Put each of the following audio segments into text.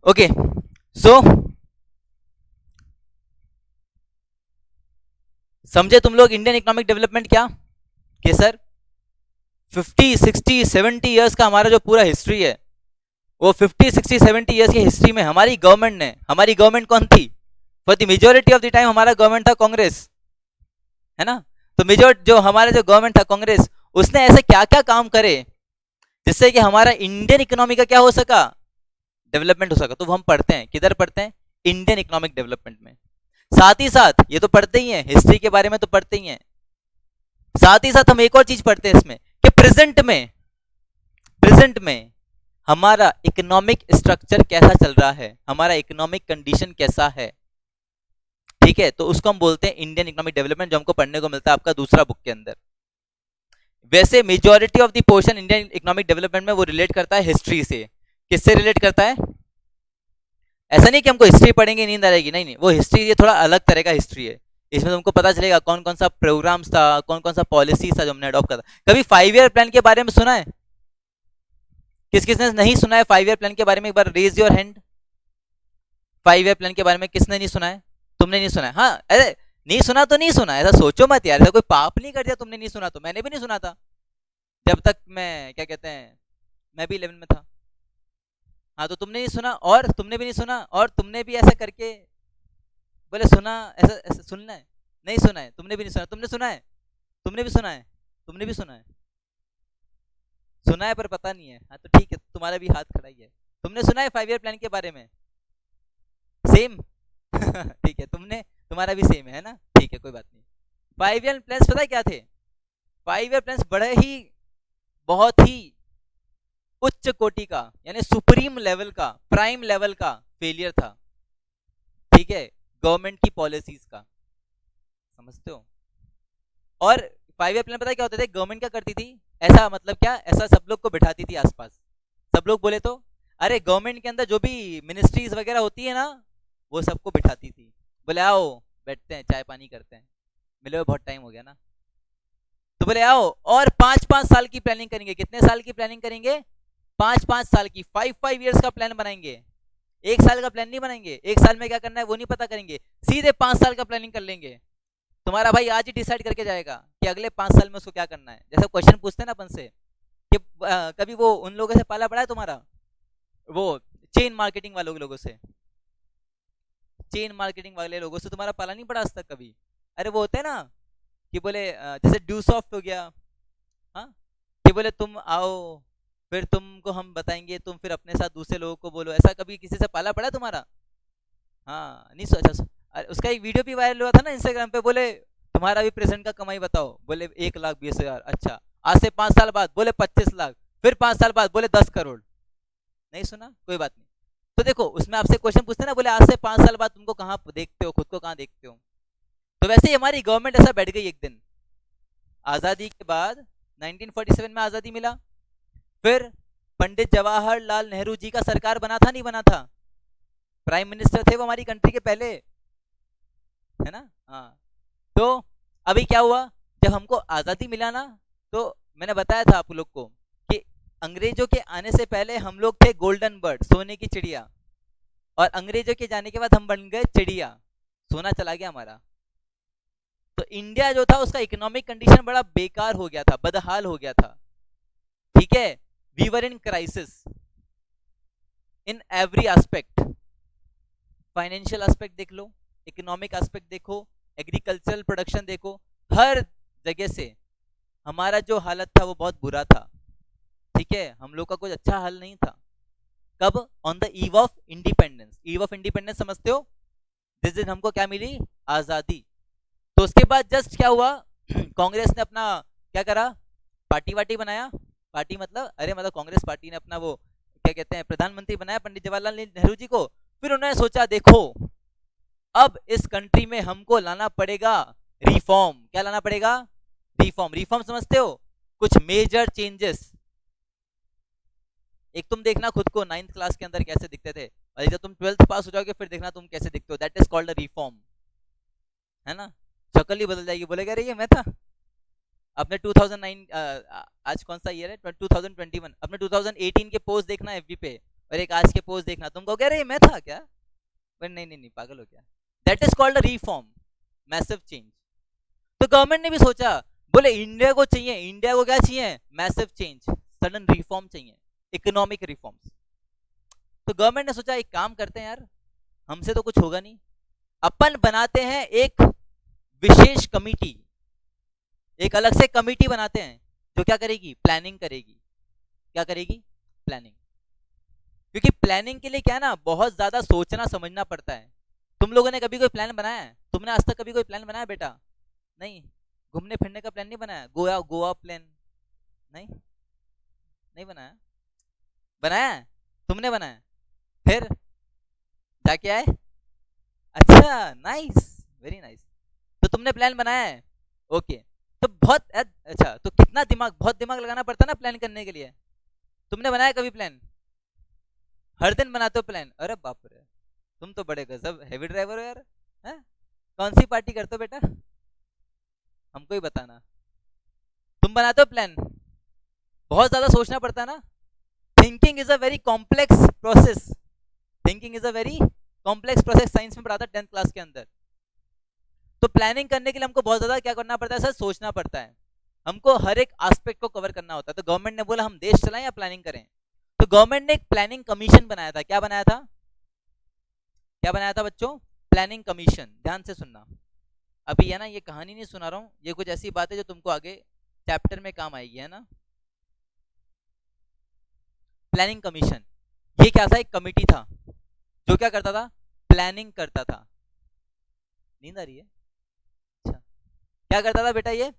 Okay, सो समझे तुम लोग इंडियन इकोनॉमिक डेवलपमेंट क्या कि सर 50 60 70 ईयर्स का हमारा जो पूरा हिस्ट्री है, वो 50 60 70 ईयर्स की हिस्ट्री में हमारी गवर्नमेंट कौन थी? For the majority of the time हमारा गवर्नमेंट था कांग्रेस, है ना? तो मेजोर जो हमारा जो गवर्नमेंट था कांग्रेस, उसने ऐसे क्या क्या काम करे जिससे कि हमारा इंडियन इकोनॉमी का क्या हो सका, डेवलपमेंट हो सका। तो वो हम पढ़ते हैं, किधर पढ़ते हैं? इंडियन इकोनॉमिक डेवलपमेंट में। साथ ही साथ ये तो पढ़ते ही हैं, हिस्ट्री के बारे में तो पढ़ते ही हैं, साथ ही साथ हम एक और चीज पढ़ते हैं इसमें कि प्रेजेंट में हमारा इकोनॉमिक स्ट्रक्चर कैसा चल रहा है, हमारा इकोनॉमिक कंडीशन कैसा है। ठीक है, तो उसको हम बोलते हैं इंडियन इकोनॉमिक डेवलपमेंट, जो हमको पढ़ने को मिलता है आपका दूसरा बुक के अंदर। वैसे majority of the portion Indian economic development में वो रिलेट करता है हिस्ट्री से। किससे रिलेट करता है? ऐसा नहीं कि हमको हिस्ट्री पढ़ेंगे नींद आ जाएगी, नहीं नहीं, वो हिस्ट्री ये थोड़ा अलग तरह का हिस्ट्री है। इसमें तुमको पता चलेगा कौन कौन सा प्रोग्राम्स था, कौन कौन सा पॉलिसीज था जो हमने अडॉप्ट करा। कभी 5 ईयर प्लान के बारे में सुना है? किस किसने नहीं सुना है 5 ईयर प्लान के बारे में? एक बार raise your hand. 5 year plan के बारे में किसने नहीं सुना है? तुमने नहीं सुना है? हाँ, अरे नहीं सुना तो नहीं सुना, ऐसा सोचो मत यार, ऐसा कोई पाप नहीं कर दिया तुमने नहीं सुना तो। मैंने भी नहीं सुना था जब तक मैं क्या कहते हैं, मैं भी 11 में था। हाँ, तो तुमने नहीं सुना और तुमने भी नहीं सुना और तुमने भी ऐसा करके बोले सुना, ऐसा ऐसा सुनना है, नहीं सुना है, तुमने भी नहीं सुना, तुमने सुना है, तुमने भी सुना है, तुमने भी सुना है, सुना है पर पता नहीं है। हाँ तो ठीक है, तुम्हारा भी हाथ खड़ा ही है। तुमने सुना है 5 ईयर प्लान के बारे में? सेम ठीक है, तुमने, तुम्हारा भी सेम है ना, ठीक है कोई बात नहीं। 5 ईयर प्लान पता है क्या थे? 5 ईयर प्लान बड़े ही, बहुत ही उच्च कोटि का, यानी सुप्रीम लेवल का, प्राइम लेवल का फेलियर था। ठीक है, गवर्नमेंट की पॉलिसीज का, समझते हो? और 5 ईयर प्लान पता है क्या होते थे? गवर्नमेंट क्या करती थी, ऐसा मतलब क्या, ऐसा सब लोग को बिठाती थी आसपास। सब लोग बोले तो, अरे गवर्नमेंट के अंदर जो भी मिनिस्ट्रीज वगैरह होती है ना, वो सबको बिठाती थी। बोले आओ बैठते हैं, चाय पानी करते हैं, मिले हुए बहुत टाइम हो गया ना। तो बोले आओ और 5 5 साल की प्लानिंग करेंगे। कितने साल की प्लानिंग करेंगे? 5 5 साल की, 5 5 ईयर्स का प्लान बनाएंगे। एक साल का प्लान नहीं बनाएंगे, एक साल में क्या करना है वो नहीं पता करेंगे, सीधे 5 साल का प्लानिंग कर लेंगे। तुम्हारा भाई आज ही डिसाइड करके जाएगा कि अगले 5 साल में उसको क्या करना है। जैसे क्वेश्चन पूछते हैं ना अपन से कि कभी वो उन लोगों से पाला पड़ा है तुम्हारा, वो चेन मार्केटिंग वालों लोगों से, चेन मार्केटिंग वाले लोगों से तुम्हारा पाला नहीं पड़ा आज तक कभी? अरे वो होते हैं ना कि बोले जैसे ड्यू सॉफ्ट हो गया, हाँ, कि बोले तुम आओ, फिर तुमको हम बताएंगे, तुम फिर अपने साथ दूसरे लोगों को बोलो। ऐसा कभी किसी से पाला पड़ा तुम्हारा? हाँ नहीं सोचा। उसका एक वीडियो भी वायरल हुआ था ना इंस्टाग्राम पे, बोले तुम्हारा भी प्रेजेंट का कमाई बताओ, बोले 1,20,000। अच्छा, आज से 5 साल बाद बोले 25 लाख, फिर 5 साल बाद बोले 10 करोड़। नहीं सुना, कोई बात नहीं। तो देखो उसमें आपसे क्वेश्चन पूछते हैं ना, बोले आज से 5 साल बाद तुमको कहाँ देखते हो, खुद को कहाँ देखते हो। तो वैसे ही हमारी गवर्नमेंट ऐसा बैठ गई एक दिन, आजादी के बाद 1947 में आजादी मिला, फिर पंडित जवाहरलाल नेहरू जी का सरकार बना था, नहीं बना था? प्राइम मिनिस्टर थे वो हमारी कंट्री के पहले, है ना? हाँ। तो अभी क्या हुआ, जब हमको आजादी मिला ना, तो मैंने बताया था आप लोग को कि अंग्रेजों के आने से पहले हम लोग थे गोल्डन बर्ड, सोने की चिड़िया, और अंग्रेजों के जाने के बाद हम बन गए चिड़िया, सोना चला गया हमारा। तो इंडिया जो था उसका इकोनॉमिक कंडीशन बड़ा बेकार हो गया था, बदहाल हो गया था। ठीक है, we were in crisis in every aspect. Financial aspect देख लो, इकोनॉमिक एस्पेक्ट देखो, एग्रीकल्चरल प्रोडक्शन देखो, हर जगह से हमारा जो हालत था वो बहुत बुरा था। ठीक है, हम लोग का कुछ अच्छा हाल नहीं था। कब? On the eve of independence. Eve of independence समझते हो? जिस दिन हमको क्या मिली, आजादी। तो उसके बाद जस्ट क्या हुआ कांग्रेस ने अपना क्या करा, पार्टी वार्टी बनाया। पार्टी मतलब, अरे मतलब कांग्रेस पार्टी ने अपना वो क्या कहते हैं, प्रधानमंत्री बनाया पंडित जवाहरलाल नेहरू जी को। फिर उन्होंने सोचा देखो अब इस कंट्री में हमको लाना पड़ेगा रिफॉर्म। क्या लाना पड़ेगा? रिफॉर्म। रिफॉर्म समझते हो? कुछ मेजर चेंजेस। एक तुम देखना खुद को 9th क्लास के अंदर कैसे दिखते थे, और जब तुम 12th पास हो जाओगे फिर देखना तुम कैसे दिखते हो। That is called a reform, है ना? शक्ल ही बदल जाएगी, बोलेगा अरे ये मैं था। अपने 2009 आज कौन सा ईयर है, 2021, अपने 2018 के पोस्ट देखना एफबी पे, और एक आज के पोस्ट देखना, तुम कहोगे अरे मैं था क्या, पर नहीं नहीं नहीं, पागल हो क्या। That is called a reform, massive change. तो गवर्नमेंट ने भी सोचा, बोले इंडिया को चाहिए, इंडिया को क्या चाहिए, मैसिव चेंज, सडन रिफॉर्म चाहिए, इकोनॉमिक रिफॉर्म्स। तो गवर्नमेंट ने सोचा एक काम करते हैं यार, हमसे तो कुछ होगा नहीं, अपन बनाते हैं एक विशेष कमिटी, एक अलग से कमिटी बनाते हैं जो क्या करेगी, प्लानिंग करेगी। क्या करेगी, प्लानिंग। क्योंकि प्लानिंग के लिए क्या है ना, बहुत ज्यादा सोचना समझना पड़ता है। तुम लोगों ने कभी कोई प्लान बनाया है, तुमने आज तक कभी कोई प्लान बनाया बेटा, नहीं। घूमने फिरने का प्लान नहीं बनाया, गोवा गोवा प्लान, नहीं नहीं बनाया, बनाया है? तुमने बनाया, फिर जाके आए, अच्छा नाइस, वेरी नाइस। तो तुमने प्लान बनाया है, ओके। तो बहुत अच्छा, तो कितना दिमाग, बहुत दिमाग लगाना पड़ता है ना प्लान करने के लिए। तुमने बनाया कभी प्लान, हर दिन बनाते हो प्लान, अरे बाप रे, तुम तो बड़े गजब हैवी ड्राइवर हो यार, हैं? कौन सी पार्टी करते हो बेटा, हमको ही बताना। तुम बनाते हो प्लान, बहुत ज्यादा सोचना पड़ता है ना। Thinking is a very complex process, thinking is a very complex process, science में पढ़ाता 10th क्लास के अंदर। तो प्लानिंग करने के लिए हमको बहुत ज्यादा क्या करना पड़ता है सर, सोचना पड़ता है, हमको हर एक एस्पेक्ट को कवर करना होता है। तो गवर्नमेंट ने बोला हम देश चलाएं या प्लानिंग करें, तो गवर्नमेंट ने एक प्लानिंग कमीशन बनाया था। क्या बनाया था, क्या बनाया था बच्चों, प्लानिंग कमीशन। ध्यान से सुनना, अभी है ना, ये कहानी नहीं सुना रहा हूं, ये कुछ ऐसी बात है जो तुमको आगे चैप्टर में काम आएगी, है ना। प्लानिंग कमीशन, ये क्या था, एक कमिटी था जो क्या करता था, प्लानिंग करता था। नींद आ रही है, अच्छा। क्या करता था बेटा, ये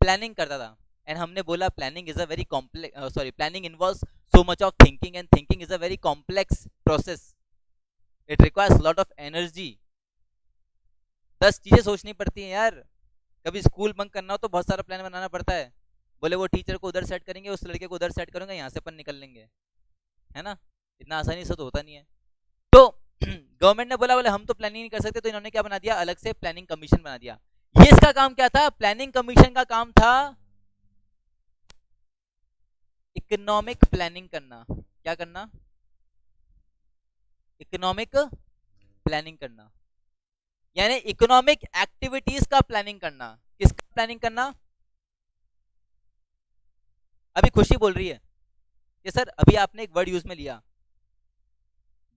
प्लानिंग करता था। एंड हमने बोला planning is a very complex, sorry, planning involves so much of thinking, and thinking is a very complex process, it requires lot of energy. 10 चीजें सोचनी पड़ती हैं यार। कभी स्कूल बंक करना हो तो बहुत सारा प्लान बनाना पड़ता है, बोले वो टीचर को उधर सेट करेंगे, उस लड़के को उधर सेट करूंगा, यहाँ से अपन निकल लेंगे, है ना। इतना आसानी से तो होता नहीं है। तो गवर्नमेंट ने बोला, बोले हम तो प्लानिंग नहीं कर सकते, तो इन्होंने क्या बना दिया, अलग से प्लानिंग कमीशन बना दिया। ये इसका काम क्या था, प्लानिंग कमीशन का काम था इकोनॉमिक प्लानिंग करना। क्या करना, इकोनॉमिक प्लानिंग करना, यानी इकोनॉमिक एक्टिविटीज का प्लानिंग करना। किसका प्लानिंग करना, अभी खुशी बोल रही है कि सर अभी आपने एक वर्ड यूज में लिया,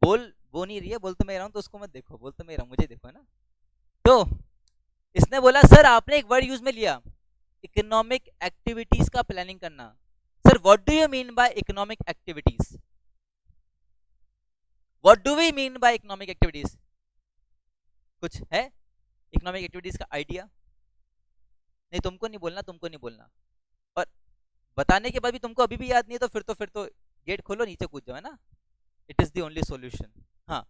बोल वो नहीं रही है, बोल तो मैं रहा हूं, तो उसको मत देखो, बोल तो मैं रहा हूं, मुझे देखो, है ना। तो इसने बोला सर आपने एक वर्ड यूज में लिया, इकोनॉमिक एक्टिविटीज का प्लानिंग करना। Sir what do you mean by economic activities, what do we mean by economic activities, कुछ है इकोनॉमिक एक्टिविटीज का आइडिया? नहीं, तुमको नहीं बोलना, तुमको नहीं बोलना, और बताने के बाद भी तुमको अभी भी याद नहीं है, तो फिर तो गेट खोलो, नीचे कूद जाओ, है ना। It is the only solution. हाँ,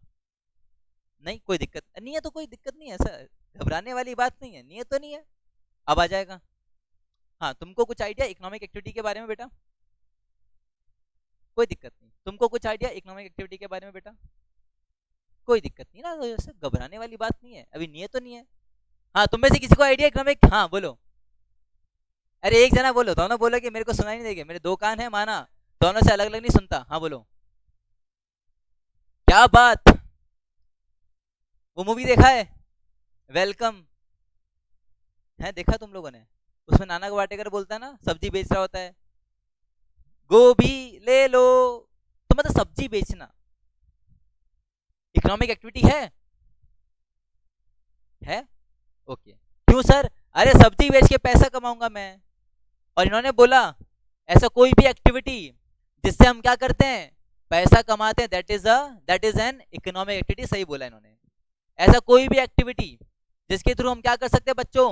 नहीं कोई दिक्कत नहीं है, तो कोई दिक्कत नहीं है, ऐसा घबराने वाली बात नहीं है, नहीं है तो नहीं है, अब आ जाएगा। हाँ, तुमको कुछ आइडिया इकोनॉमिक एक्टिविटी के बारे में बेटा, कोई दिक्कत नहीं, तुमको कुछ आइडिया इकोनॉमिक एक्टिविटी के बारे में बेटा, कोई दिक्कत नहीं ना, तो ऐसे घबराने वाली बात नहीं है, अभी नहीं है तो नहीं है। हाँ, तुम में से किसी को आइडिया इकोनॉमिक, हाँ बोलो, अरे एक जना बोलो, दोनों बोलो कि मेरे को सुनाई नहीं देगा, मेरे 2 कान है माना, दोनों से अलग अलग नहीं सुनता। हाँ बोलो, क्या बात, वो मूवी देखा है, वेलकम, है देखा तुम लोगों ने, उसमें नाना पाटेकर बोलता है ना, सब्जी बेच रहा होता है, गोभी ले लो, तो मतलब सब्जी बेचना इकोनॉमिक एक्टिविटी है ओके। क्यों सर, अरे सब्जी बेच के पैसा कमाऊंगा मैं। और इन्होंने बोला ऐसा कोई भी एक्टिविटी जिससे हम क्या करते हैं, पैसा कमाते हैं, that is an economic activity. सही बोला इन्होंने, ऐसा कोई भी एक्टिविटी जिसके थ्रू हम क्या कर सकते हैं बच्चों,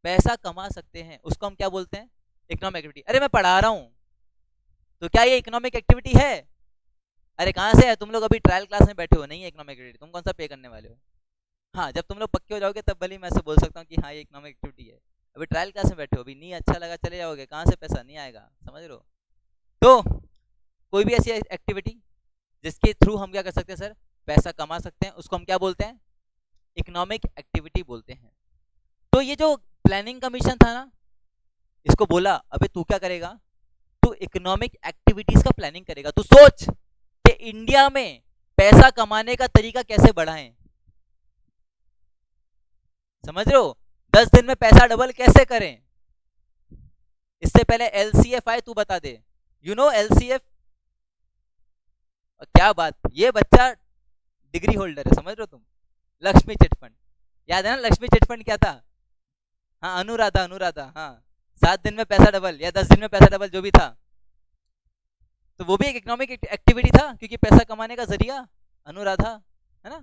पैसा कमा सकते हैं, उसको हम क्या बोलते हैं, इकोनॉमिक एक्टिविटी। अरे मैं पढ़ा रहा हूं, तो क्या ये इकोनॉमिक एक्टिविटी है? अरे कहां से है, तुम लोग अभी ट्रायल क्लास में बैठे हो, नहीं है इकोनॉमिक एक्टिविटी, तुम कौन सा पे करने वाले हो। हाँ, जब तुम लोग पक्के हो जाओगे तब भले मैं ऐसे बोल सकता हूँ कि हाँ ये इकोनॉमिक एक्टिविटी है। अभी ट्रायल क्लास में बैठे हो, अभी नहीं अच्छा लगा चले जाओगे, कहाँ से पैसा नहीं आएगा, समझ रहे हो। तो कोई भी ऐसी एक्टिविटी जिसके थ्रू हम क्या कर सकते हैं सर, पैसा कमा सकते हैं, उसको हम क्या बोलते हैं, इकोनॉमिक एक्टिविटी बोलते हैं। तो ये जो प्लानिंग कमीशन था ना, इसको बोला अबे तू क्या करेगा, तू तू इकोनॉमिक एक्टिविटीज का प्लानिंग करेगा। तू सोच कि इंडिया में पैसा कमाने का तरीका कैसे बढ़ाएं, समझ रहे हो? 10 दिन में पैसा डबल कैसे करें। इससे पहले एलसीएफ आए, तू बता दे, यू नो एलसीएफ? क्या बात, ये बच्चा डिग्री होल्डर है, समझ रहे हो तुम? लक्ष्मी चिटफंड, याद है ना लक्ष्मी चिटफंड क्या था? हाँ अनुराधा, अनुराधा, हाँ 7 दिन में पैसा डबल या 10 दिन में पैसा डबल जो भी था, तो वो भी एक इकोनॉमिक एक्टिविटी था क्योंकि पैसा कमाने का जरिया अनुराधा, है ना?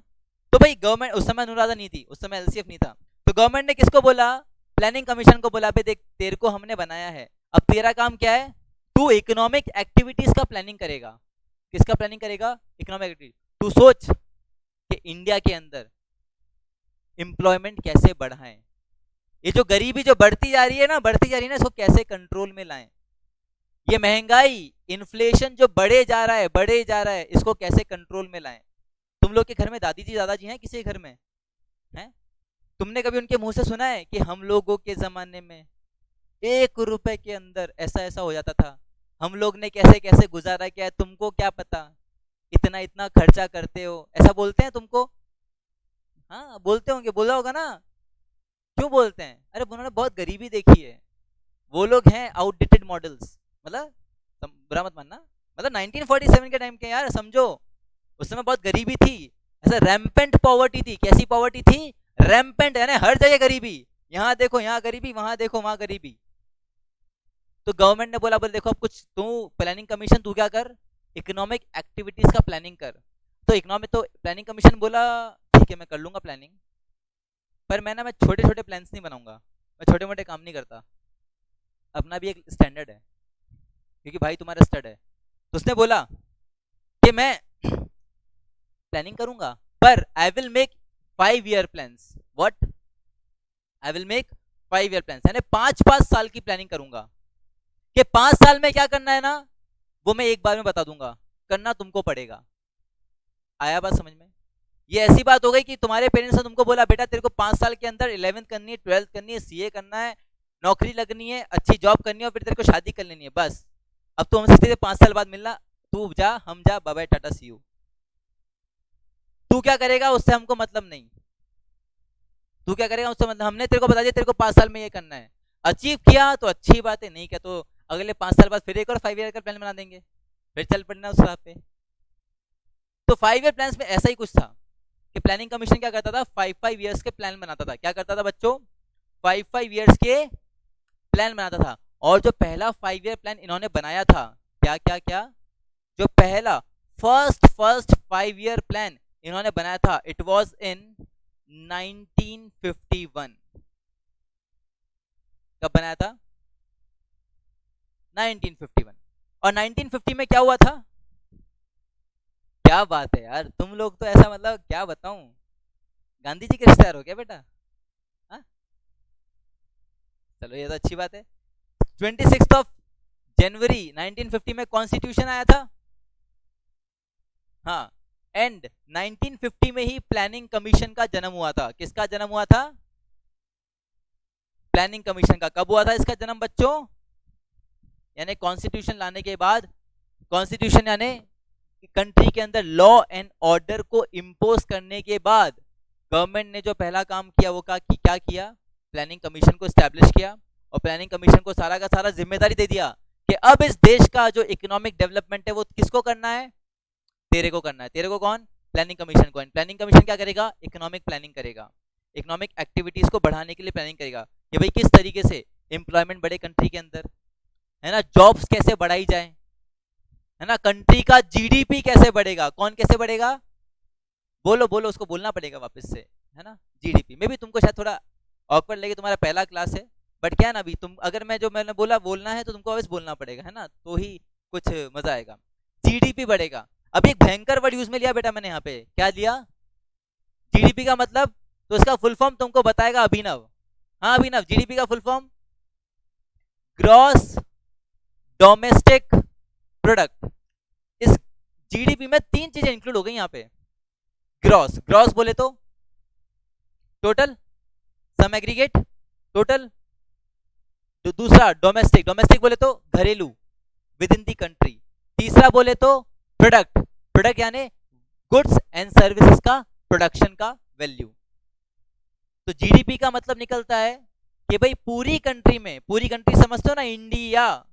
तो भाई गवर्नमेंट, उस समय अनुराधा नहीं थी, उस समय एलसीएफ नहीं था, तो गवर्नमेंट ने किसको बोला? प्लानिंग कमीशन को बोला, पे देख तेरे को हमने बनाया है, अब तेरा काम क्या है? तू इकोनॉमिक एक्टिविटीज का प्लानिंग करेगा। किसका प्लानिंग करेगा? Economic activity. तू सोच कि इंडिया के अंदर एम्प्लॉयमेंट कैसे बढ़ाएं, ये जो गरीबी जो बढ़ती जा रही है ना, बढ़ती जा रही है ना, इसको कैसे कंट्रोल में लाएं, ये महंगाई इन्फ्लेशन जो बढ़े जा रहा है, बढ़े जा रहा है, इसको कैसे कंट्रोल में लाएं। तुम लोग के घर में दादी जी दादाजी हैं? किसी के घर में हैं? तुमने कभी उनके मुंह से सुना है कि हम लोगों के जमाने में 1 रुपए के अंदर ऐसा ऐसा हो जाता था, हम लोग ने कैसे कैसे गुजारा किया है, तुमको क्या पता, इतना इतना खर्चा करते हो, ऐसा बोलते हैं तुमको? हाँ बोलते होंगे, बोला होगा ना। क्यों बोलते हैं? अरे उन्होंने बहुत गरीबी देखी है, वो लोग हैं आउटडेटेड मॉडल्स, मतलब बुरा मत मानना, मतलब 1947 के टाइम के यार, समझो उस समय बहुत गरीबी थी, ऐसा रैम्पेंट पॉवर्टी थी। कैसी पॉवर्टी थी? रैम्पेंट, यानी हर जगह गरीबी, यहाँ देखो यहाँ गरीबी, वहां देखो वहां गरीबी। तो गवर्नमेंट ने बोला, बोले देखो अब कुछ तू प्लानिंग कमीशन, तू क्या कर, इकोनॉमिक एक्टिविटीज का प्लानिंग कर। तो इकोनॉमिक, तो प्लानिंग कमीशन बोला ठीक है मैं कर लूंगा प्लानिंग, पर मैं छोटे छोटे प्लान्स नहीं बनाऊंगा, मैं छोटे मोटे काम नहीं करता, अपना भी एक स्टैंडर्ड है, क्योंकि भाई तुम्हारा स्टड है। तो उसने बोला कि मैं प्लानिंग करूंगा, पर I will make 5 year plans. What? I will make 5 year plans, यानी 5-5 साल की प्लानिंग करूंगा कि 5 साल में क्या करना है ना, वो मैं एक बार में बता दूंगा, करना तुमको पड़ेगा। आया बात समझ में? ये ऐसी बात हो गई कि तुम्हारे पेरेंट्स ने तुमको बोला बेटा तेरे को 5 साल के अंदर 11th करनी है, 12th करनी है, सीए करना है, नौकरी लगनी है, अच्छी जॉब करनी है, और फिर तेरे को शादी कर लेनी है, बस अब तो हमसे सीधे 5 साल बाद मिलना, तू जा हम जा, bye bye tata see you. तू क्या करेगा उससे हमको मतलब नहीं, तू क्या करेगा उससे मतलब, हमने तेरे को बता दिया तेरे को 5 साल में ये करना है, अचीव किया तो अच्छी बात है, नहीं किया तो अगले 5 साल बाद फिर एक और 5 ईयर का प्लान बना देंगे, फिर चल पड़ना उस राह पे। तो 5 ईयर प्लान में ऐसा ही कुछ था कि प्लानिंग कमीशन क्या करता था, 5-5 ईयर्स के प्लान बनाता था। क्या करता था बच्चों? 5-5 ईयर्स के प्लान बनाता था। और जो पहला 5 ईयर प्लान इन्होंने बनाया था, क्या क्या क्या, जो पहला फर्स्ट 5 ईयर प्लान इन्होंने बनाया था, इट वाज इन 1951। कब बनाया था? 1951। और 1950 में क्या हुआ था? क्या बात है यार, तुम लोग तो ऐसा, मतलब क्या बताऊं, गांधी जी के रिश्तेदार हो क्या बेटा? हाँ चलो ये तो अच्छी बात है। 26 जनवरी 1950 में कॉन्स्टिट्यूशन आया था। हाँ, एंड 1950 में ही प्लानिंग कमीशन का जन्म हुआ था। किसका जन्म हुआ था? प्लानिंग कमीशन का। कब हुआ था इसका जन्म बच्चों? यानी कॉन्स्टिट्यूशन लाने के बाद, कॉन्स्टिट्यूशन यानी कंट्री के अंदर लॉ एंड ऑर्डर को इम्पोज करने के बाद गवर्नमेंट ने जो पहला काम किया वो क्या किया? प्लानिंग कमीशन को स्टैब्लिश किया, और प्लानिंग कमीशन को सारा का सारा जिम्मेदारी दे दिया कि अब इस देश का जो इकोनॉमिक डेवलपमेंट है वो किसको करना है? तेरे को करना है। तेरे को कौन? प्लानिंग कमीशन को। प्लानिंग कमीशन क्या करेगा? इकोनॉमिक प्लानिंग करेगा, इकोनॉमिक एक्टिविटीज को बढ़ाने के लिए प्लानिंग करेगा कि भाई किस तरीके से एम्प्लॉयमेंट बढ़े कंट्री के अंदर, है ना, जॉब्स कैसे बढ़ाई जाए, है ना, कंट्री का जीडीपी कैसे बढ़ेगा। कौन कैसे बढ़ेगा? बोलो बोलो, उसको बोलना पड़ेगा वापस से, है ना, जीडीपी। में भी तुमको शायद थोड़ा ऑकवर्ड लगे, तुम्हारा पहला क्लास है, बट क्या ना, अभी तुम अगर मैं जो मैंने बोला बोलना है तो तुमको वापस बोलना पड़ेगा, है ना, तो ही कुछ मजा आएगा। जीडीपी बढ़ेगा। अभी एक भयंकर वर्ड यूज में लिया बेटा मैंने, यहाँ पे क्या लिया? जीडीपी का मतलब, तो इसका फुल फॉर्म तुमको बताएगा अभिनव। हाँ अभिनव, जीडीपी का full form gross domestic product. इस जीडीपी में 3 चीजें इंक्लूड हो गई यहाँ पे। ग्रॉस, ग्रॉस बोले तो टोटल, सम एग्रीगेट, टोटल। दूसरा डोमेस्टिक, डोमेस्टिक बोले तो घरेलू, विद इन दी कंट्री। तीसरा बोले तो प्रोडक्ट, प्रोडक्ट यानी गुड्स एंड सर्विसेज का प्रोडक्शन का वैल्यू। तो जीडीपी का मतलब निकलता है कि भाई पूरी कंट्री में, पूरी कंट्री समझते हो ना, इंडिया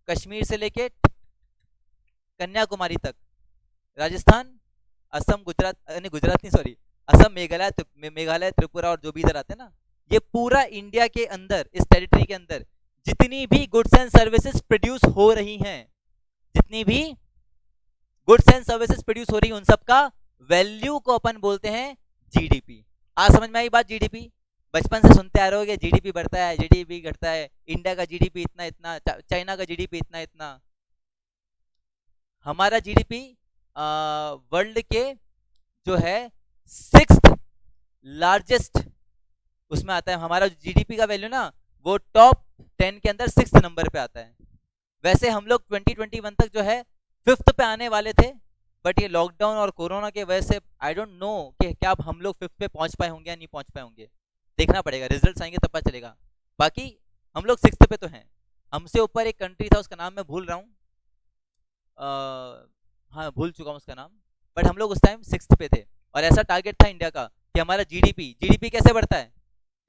कश्मीर से लेके कन्याकुमारी तक, राजस्थान, असम, गुजरात, नहीं गुजरात नहीं सॉरी, असम, मेघालय, त्रिपुरा और जो भी इधर आते हैं ना, ये पूरा इंडिया के अंदर, इस टेरिटरी के अंदर जितनी भी गुड्स एंड सर्विसेज प्रोड्यूस हो रही हैं, जितनी भी गुड्स एंड सर्विसेज प्रोड्यूस हो रही है, उन सबका वैल्यू को अपन बोलते हैं जीडीपी। आज समझ में आई बात? जीडीपी बचपन से सुनते आ रहे होगे, जीडीपी बढ़ता है, जीडीपी घटता है, इंडिया का जीडीपी इतना इतना, चाइना का जीडीपी इतना इतना। हमारा जीडीपी वर्ल्ड के जो है 6th लार्जेस्ट उसमें आता है। हमारा जीडीपी का वैल्यू ना वो टॉप 10 के अंदर 6th नंबर पे आता है। वैसे हम लोग 2021 तक जो है 5th पे आने वाले थे, बट ये लॉकडाउन और कोरोना के वजह से आई डोंट नो कि क्या अब हम लोग 5th पे पहुंच पाए होंगे या नहीं पहुंच पाए होंगे, देखना पड़ेगा, रिजल्ट्स आएंगे तब पता चलेगा। बाकी हम लोग 6th पे तो हैं। हमसे ऊपर एक कंट्री था, उसका नाम मैं भूल रहा हूँ, हाँ भूल चुका हूँ उसका नाम, बट हम लोग उस टाइम 6th पे थे। और ऐसा टारगेट था इंडिया का कि हमारा जीडीपी कैसे बढ़ता है,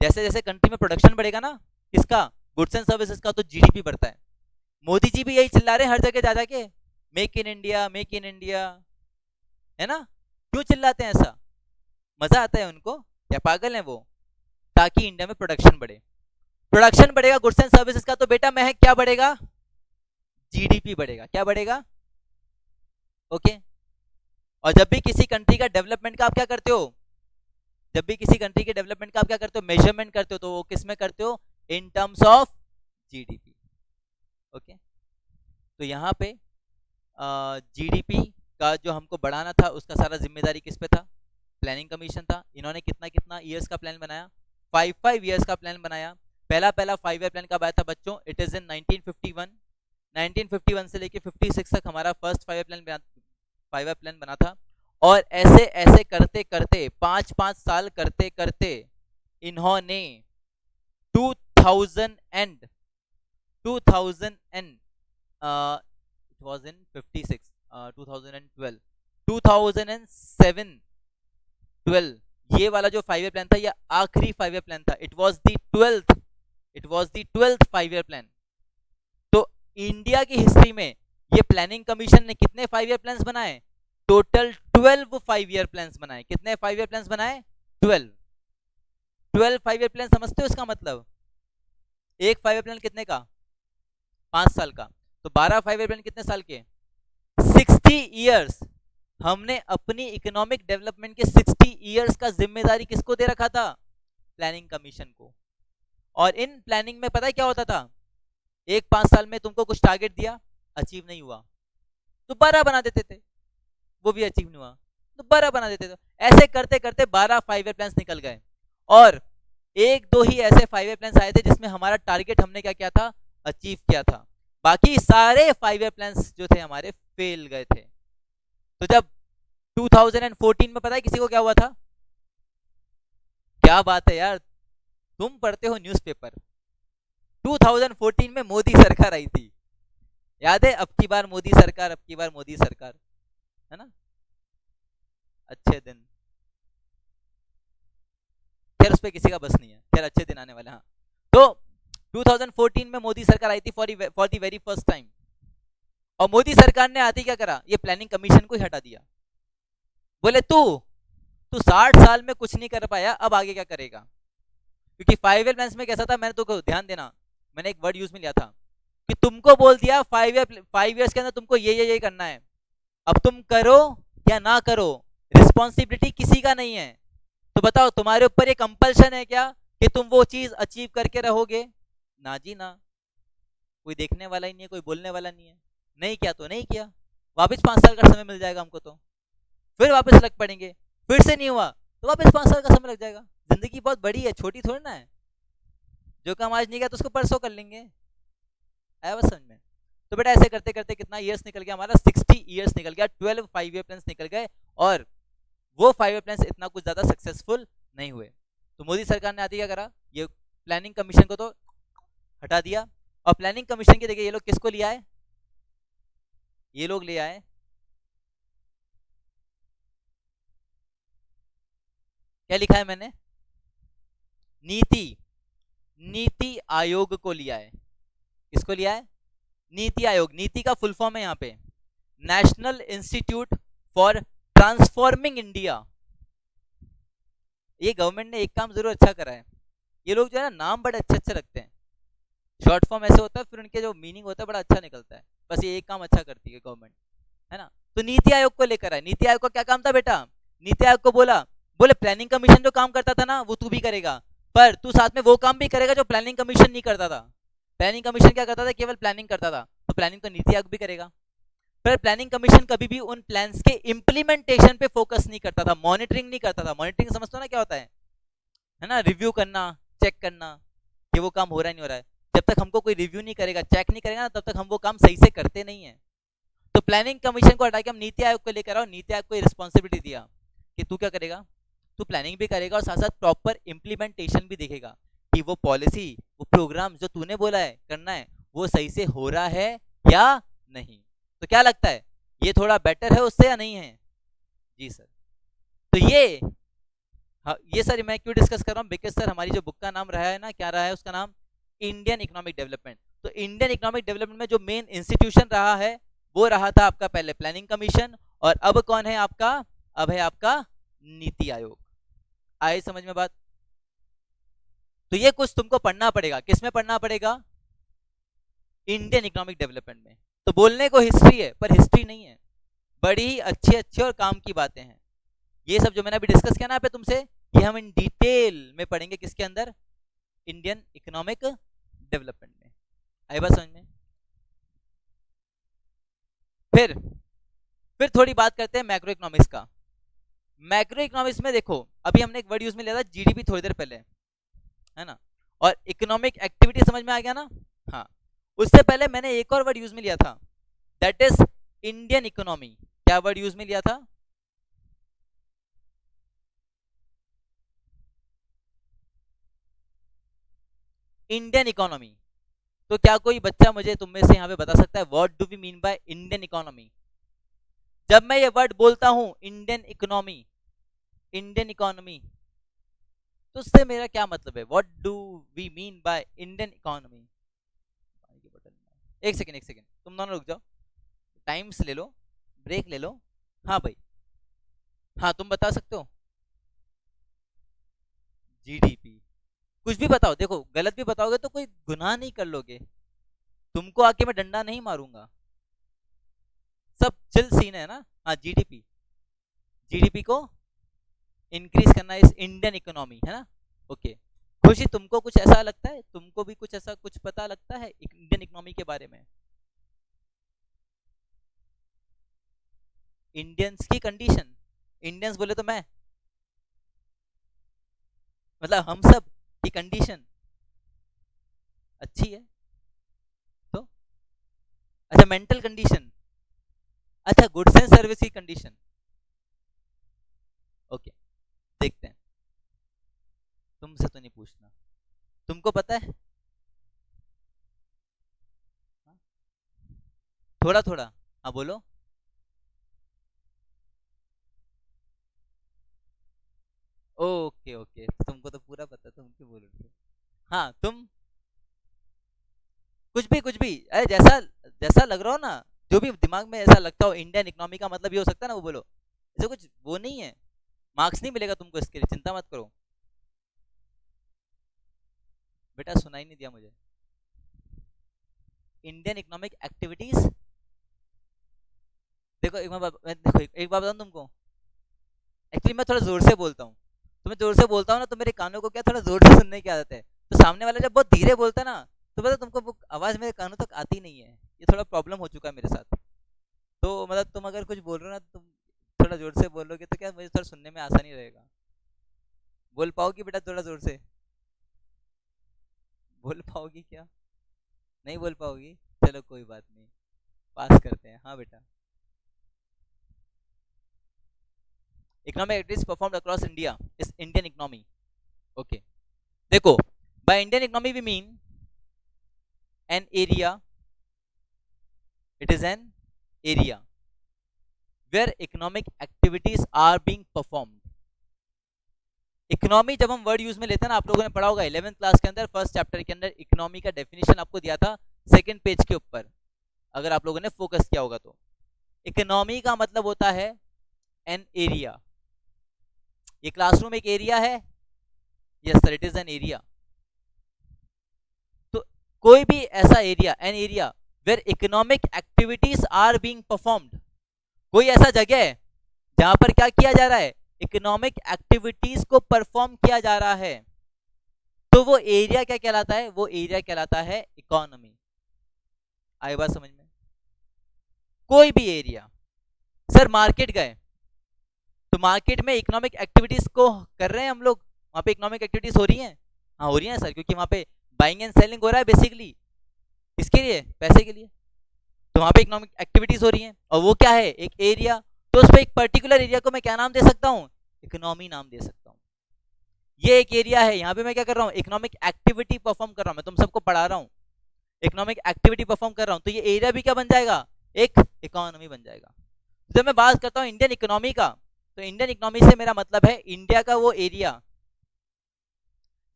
जैसे जैसे कंट्री में प्रोडक्शन बढ़ेगा ना इसका, गुड्स एंड सर्विसेज का, तो जीडीपी बढ़ता है। मोदी जी भी यही चिल्ला रहे हैं हर जगह जा जाके, make in India, make in India, है ना? क्यों चिल्लाते हैं ऐसा? मजा आता है उनको या पागल हैं वो? ताकि इंडिया में प्रोडक्शन बढ़े। प्रोडक्शन बढ़ेगा गुड्स एंड सर्विसेज का, तो बेटा महक क्या बढ़ेगा? जीडीपी बढ़ेगा। क्या बढ़ेगा? ओके। और जब भी किसी कंट्री का डेवलपमेंट का आप क्या करते हो, जब भी किसी कंट्री के डेवलपमेंट का आप क्या करते हो, मेजरमेंट करते हो, तो वो किस में करते हो? In terms of GDP. Okay. तो यहाँ पे जीडीपी का जो हमको बढ़ाना था, उसका सारा जिम्मेदारी किस पे था? प्लानिंग कमीशन था। इन्होंने कितना कितना ईयर्स का प्लान बनाया? 5 ईयर्स का प्लान बनाया। पहला 5 ईयर प्लान कब आया था बच्चों? It is in 1951। 1951 से लेके 56 तक हमारा फर्स्ट 5 ईयर प्लान बना था। और ऐसे ऐसे करते करते 5 साल करते करते इन्होंने 2000 एंड it was in 56 2012 2007 12 ये वाला जो 5 ईयर प्लान था, ये आखिरी 5 ईयर प्लान था। It was the 12th 5 year plan. तो इंडिया की हिस्ट्री में ये प्लानिंग कमीशन ने कितने 5 ईयर प्लान्स बनाए? टोटल 12 5 ईयर प्लान्स बनाए। कितने 5 ईयर प्लान्स बनाए? 12 5 ईयर प्लान। समझते हो इसका मतलब? एक 5 ईयर प्लान कितने का? 5 साल का। तो 12 5 ईयर प्लान कितने साल के? 60 ईयर्स। हमने अपनी इकोनॉमिक डेवलपमेंट के 60 ईयर्स का जिम्मेदारी किसको दे रखा था? प्लानिंग कमीशन को। और इन प्लानिंग में पता है क्या होता था? एक 5 साल में तुमको कुछ टारगेट दिया, अचीव नहीं हुआ, दोबारा बना देते थे, वो भी अचीव नहीं हुआ, दोबारा बना देते थे। ऐसे करते करते 12 5 ईयर प्लान्स निकल गए। और एक दो ही ऐसे 5 ईयर प्लान्स आए थे जिसमें हमारा टारगेट हमने क्या किया था? अचीव किया था। बाकी सारे 5 ईयर प्लान्स जो थे हमारे फेल गए थे। तो जब 2014 में पता है किसी को क्या हुआ था? क्या बात है यार, तुम पढ़ते हो न्यूज़पेपर। 2014 में मोदी सरकार आई थी, याद है? अब की बार मोदी सरकार, अब की बार मोदी सरकार, है ना? अच्छे दिन, खैर उस पर किसी का बस नहीं है, खैर अच्छे दिन आने वाले। हाँ, तो 2014 में मोदी सरकार आई थी for the very first time. और मोदी सरकार ने आते क्या करा? ये प्लानिंग कमीशन को ही हटा दिया। बोले तू 60 साल में कुछ नहीं कर पाया, अब आगे क्या करेगा? क्योंकि 5 ईयर प्लान्स में कैसा था, मैंने तो ध्यान देना, मैंने एक वर्ड यूज में लिया था कि तुमको बोल दिया 5 ईयर्स के अंदर तुमको ये करना है। अब तुम करो या ना करो, रिस्पॉन्सिबिलिटी किसी का नहीं है। तो बताओ तुम्हारे ऊपर ये कंपल्शन है क्या कि तुम वो चीज अचीव करके रहोगे? ना जी ना, कोई देखने वाला ही नहीं है, कोई बोलने वाला नहीं है। नहीं किया तो नहीं किया, वापस 5 साल का समय मिल जाएगा हमको, तो फिर वापस लग पड़ेंगे। फिर से नहीं हुआ तो वापस 5 साल का समय लग जाएगा। जिंदगी बहुत बड़ी है, छोटी थोड़ी ना है। जो काम आज नहीं किया तो उसको परसों कर लेंगे। आया बस समझ में? तो बेटा ऐसे करते करते कितना ईयर्स निकल गया हमारा? 60 ईयर्स निकल गया, 12 5 ईयर प्लान्स निकल गए। और वो 5 ईयर प्लान्स इतना कुछ ज्यादा सक्सेसफुल नहीं हुए। तो मोदी सरकार ने आती क्या करा? ये प्लानिंग कमीशन को तो हटा दिया। और प्लानिंग कमीशन की देखिए ये लोग किसको लिया है, ये लोग ले आए, क्या लिखा है मैंने, नीति, नीति आयोग को लिया है। किसको लिया है, नीति आयोग। नीति का फुल फॉर्म है यहाँ पे national institute for transforming India. ये गवर्नमेंट ने एक काम जरूर अच्छा करा है, ये लोग जो है ना नाम बड़े अच्छे अच्छे रखते हैं, शॉर्ट फॉर्म ऐसे होता है फिर उनके जो मीनिंग होता है बड़ा अच्छा निकलता है। बस ये एक काम अच्छा करती है गवर्नमेंट, है ना। तो नीति आयोग को लेकर आए। नीति आयोग का क्या काम था बेटा, नीति आयोग को बोला, बोले प्लानिंग कमीशन जो काम करता था ना वो तू भी करेगा, पर तू साथ में वो काम भी करेगा जो प्लानिंग कमीशन नहीं करता था। प्लानिंग कमीशन क्या करता था, केवल प्लानिंग करता था, तो प्लानिंग तो नीति आयोग भी करेगा। पर प्लानिंग कमीशन कभी भी उन प्लान्स के इंप्लीमेंटेशन पे फोकस नहीं करता था, मॉनिटरिंग नहीं करता था। मॉनिटरिंग समझते हो ना क्या होता है ना, रिव्यू करना, चेक करना कि वो काम हो रहा है नहीं हो रहा है। जब तक हमको कोई रिव्यू नहीं करेगा, चेक नहीं करेगा ना, तब तक हम वो काम सही से करते नहीं है। तो प्लानिंग कमीशन को हटा के हम नीति आयोग को लेकर आओ, नीति आयोग को रिस्पॉन्सिबिलिटी दिया कि तू क्या करेगा, तू प्लानिंग भी करेगा और साथ साथ प्रॉपर इंप्लीमेंटेशन भी देखेगा कि वो पॉलिसी, वो प्रोग्राम जो तूने बोला है करना है वो सही से हो रहा है या नहीं। तो क्या लगता है ये थोड़ा बेटर है उससे या नहीं है, जी सर। तो ये हाँ, ये सर मैं क्यों डिस्कस कर रहा हूँ, बिकॉज सर हमारी जो बुक का नाम रहा है ना, क्या रहा है उसका नाम, इंडियन इकोनॉमिक डेवलपमेंट। तो इंडियन इकोनॉमिक डेवलपमेंट में जो मेन इंस्टीट्यूशन रहा है वो रहा था आपका पहले प्लानिंग कमीशन, और अब कौन है आपका, अब है आपका नीति आयोग। आए समझ में बात। तो ये कुछ तुमको पढ़ना पड़ेगा, किसमें पढ़ना पड़ेगा, इंडियन इकोनॉमिक डेवलपमेंट में। तो बोलने को हिस्ट्री है पर हिस्ट्री नहीं है, बड़ी ही अच्छी अच्छी और काम की बातें हैं। ये सब जो मैंने अभी डिस्कस किया ना पे तुमसे, ये हम इन डिटेल में पढ़ेंगे किसके अंदर, इंडियन इकोनॉमिक डेवलपमेंट में। आई बात समझ में। फिर थोड़ी बात करते हैं मैक्रो इकोनॉमिक्स का। मैक्रो इकोनॉमिक्स में देखो अभी हमने एक वर्ड यूज में लिया था जीडीपी थोड़ी देर पहले, है ना, और इकोनॉमिक एक्टिविटी समझ में आ गया ना। हाँ, उससे पहले मैंने एक और वर्ड यूज में लिया था, दैट इज इंडियन इकोनॉमी। क्या वर्ड यूज में लिया था, इंडियन इकोनॉमी। तो क्या कोई बच्चा मुझे तुम में से यहाँ पे बता सकता है what do we mean by Indian economy. जब मैं ये वर्ड बोलता हूं इंडियन इकोनॉमी, इंडियन इकोनॉमी, तो उससे मेरा क्या मतलब है, what do we mean by Indian economy. एक सेकेंड, एक सेकेंड, तुम दोनों रुक जाओ, टाइम्स ले लो, ब्रेक ले लो। हाँ भाई, हाँ तुम बता सकते हो, जीडीपी, कुछ भी बताओ। देखो गलत भी बताओगे तो कोई गुनाह नहीं कर लोगे, तुमको आके मैं डंडा नहीं मारूंगा, सब चिल सीन है ना। हाँ जीडीपी, जीडीपी को इंक्रीज करना इस इंडियन इकोनॉमी, है ना। ओके, खुशी तुमको कुछ ऐसा लगता है, तुमको भी कुछ ऐसा कुछ पता लगता है इंडियन इकोनॉमी के बारे में, इंडियंस की कंडीशन, इंडियंस बोले तो मैं, मतलब हम सब की कंडीशन अच्छी है तो, अच्छा मेंटल कंडीशन, अच्छा गुड्स एंड सर्विस की कंडीशन, ओके देखते हैं। तुमसे तो नहीं पूछना, तुमको पता है, थोड़ा थोड़ा, हाँ बोलो। ओके ओके, तुमको तो पूरा पता, तुम क्यों बोल रहे हो। हाँ तुम कुछ भी, अरे जैसा जैसा लग रहा हो ना, जो भी दिमाग में ऐसा लगता हो, इंडियन इकोनॉमी का मतलब ये हो सकता है ना, वो बोलो। ऐसे कुछ वो नहीं है, मार्क्स नहीं मिलेगा तुमको इसके लिए, चिंता मत करो। बेटा सुनाई नहीं दिया मुझे, इंडियन इकोनॉमिक एक्टिविटीज। देखो देखो एक बात बताऊं तुमको, एक्चुअली मैं थोड़ा जोर से बोलता हूँ, तो मैं जोर से बोलता हूँ ना तो मेरे कानों को क्या थोड़ा जोर से सुनने की आदत है, तो सामने वाला जब बहुत धीरे बोलता है ना, तो पता तुमको वो आवाज मेरे कानों तक आती नहीं है, ये थोड़ा प्रॉब्लम हो चुका है मेरे साथ। तो मतलब तुम अगर कुछ बोल रहे हो ना, तुम थोड़ा जोर से बोलोगे तो क्या मुझे थोड़ा सुनने में आसानी रहेगा। बोल पाओगी बेटा थोड़ा जोर से, बोल पाओगी क्या, नहीं बोल पाओगी, चलो कोई बात नहीं, पास करते हैं। हाँ बेटा, economic activities performed across India is Indian economy. Okay, देखो by Indian economy we mean an area, it is an area where economic activities are being performed. Economy जब हम वर्ड यूज में लेते हैं ना, आप लोगों ने पढ़ा होगा 11th क्लास के अंदर फर्स्ट चैप्टर के अंदर इकोनॉमी का डेफिनेशन आपको दिया था सेकंड पेज के ऊपर, अगर आप लोगों ने फोकस किया होगा तो। इकोनॉमी का मतलब होता है एन एरिया। ये क्लासरूम एक एरिया है, yes sir it is an area. तो कोई भी ऐसा area, an area where economic activities are being performed, कोई ऐसा जगह है जहां पर क्या किया जा रहा है, इकोनॉमिक एक्टिविटीज को परफॉर्म किया जा रहा है, तो वो एरिया क्या कहलाता है, वो एरिया कहलाता है इकोनॉमी। आई बात समझ में? कोई भी एरिया, सर मार्केट गए तो मार्केट में इकोनॉमिक एक्टिविटीज को कर रहे हैं हम लोग, वहां पे इकोनॉमिक एक्टिविटीज हो रही हैं, हाँ हो रही हैं सर, क्योंकि वहां पे बाइंग एंड सेलिंग हो रहा है बेसिकली, किसके लिए, पैसे के लिए, तो वहां पे इकोनॉमिक एक्टिविटीज हो रही हैं, और वो क्या है, एक एरिया। तो उस पर एक पर्टिकुलर एरिया को मैं क्या नाम दे सकता हूँ, इकोनॉमी नाम दे सकता हूँ। ये एक एरिया है, यहाँ पे मैं क्या कर रहा हूँ, इकोनॉमिक एक्टिविटी परफॉर्म कर रहा हूँ, मैं तुम सबको पढ़ा रहा हूँ, इकोनॉमिक एक्टिविटी परफॉर्म कर रहा हूँ, तो ये एरिया भी क्या बन जाएगा, एक इकोनॉमी बन जाएगा। जब मैं बात करता हूँ इंडियन इकोनॉमी का, तो इंडियन इकोनॉमी से मेरा मतलब है इंडिया का वो एरिया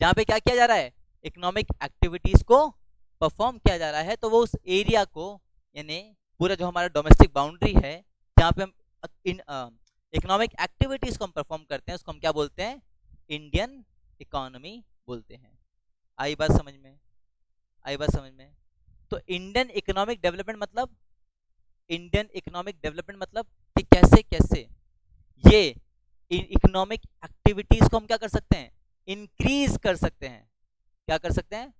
जहां पे क्या किया जा रहा है, इकोनॉमिक एक्टिविटीज को परफॉर्म किया जा रहा है, तो वो उस एरिया को, यानी पूरा जो हमारा डोमेस्टिक बाउंड्री है जहां पे हम इकोनॉमिक एक्टिविटीज को हम परफॉर्म करते हैं, उसको हम क्या बोलते हैं, इंडियन इकोनॉमी बोलते हैं। आई बात समझ में, आई बात समझ में? तो इंडियन इकोनॉमिक डेवलपमेंट मतलब, इंडियन इकोनॉमिक डेवलपमेंट मतलब कि कैसे कैसे ये इकोनॉमिक एक्टिविटीज को हम क्या कर सकते हैं, इंक्रीज कर सकते हैं। क्या कर सकते हैं,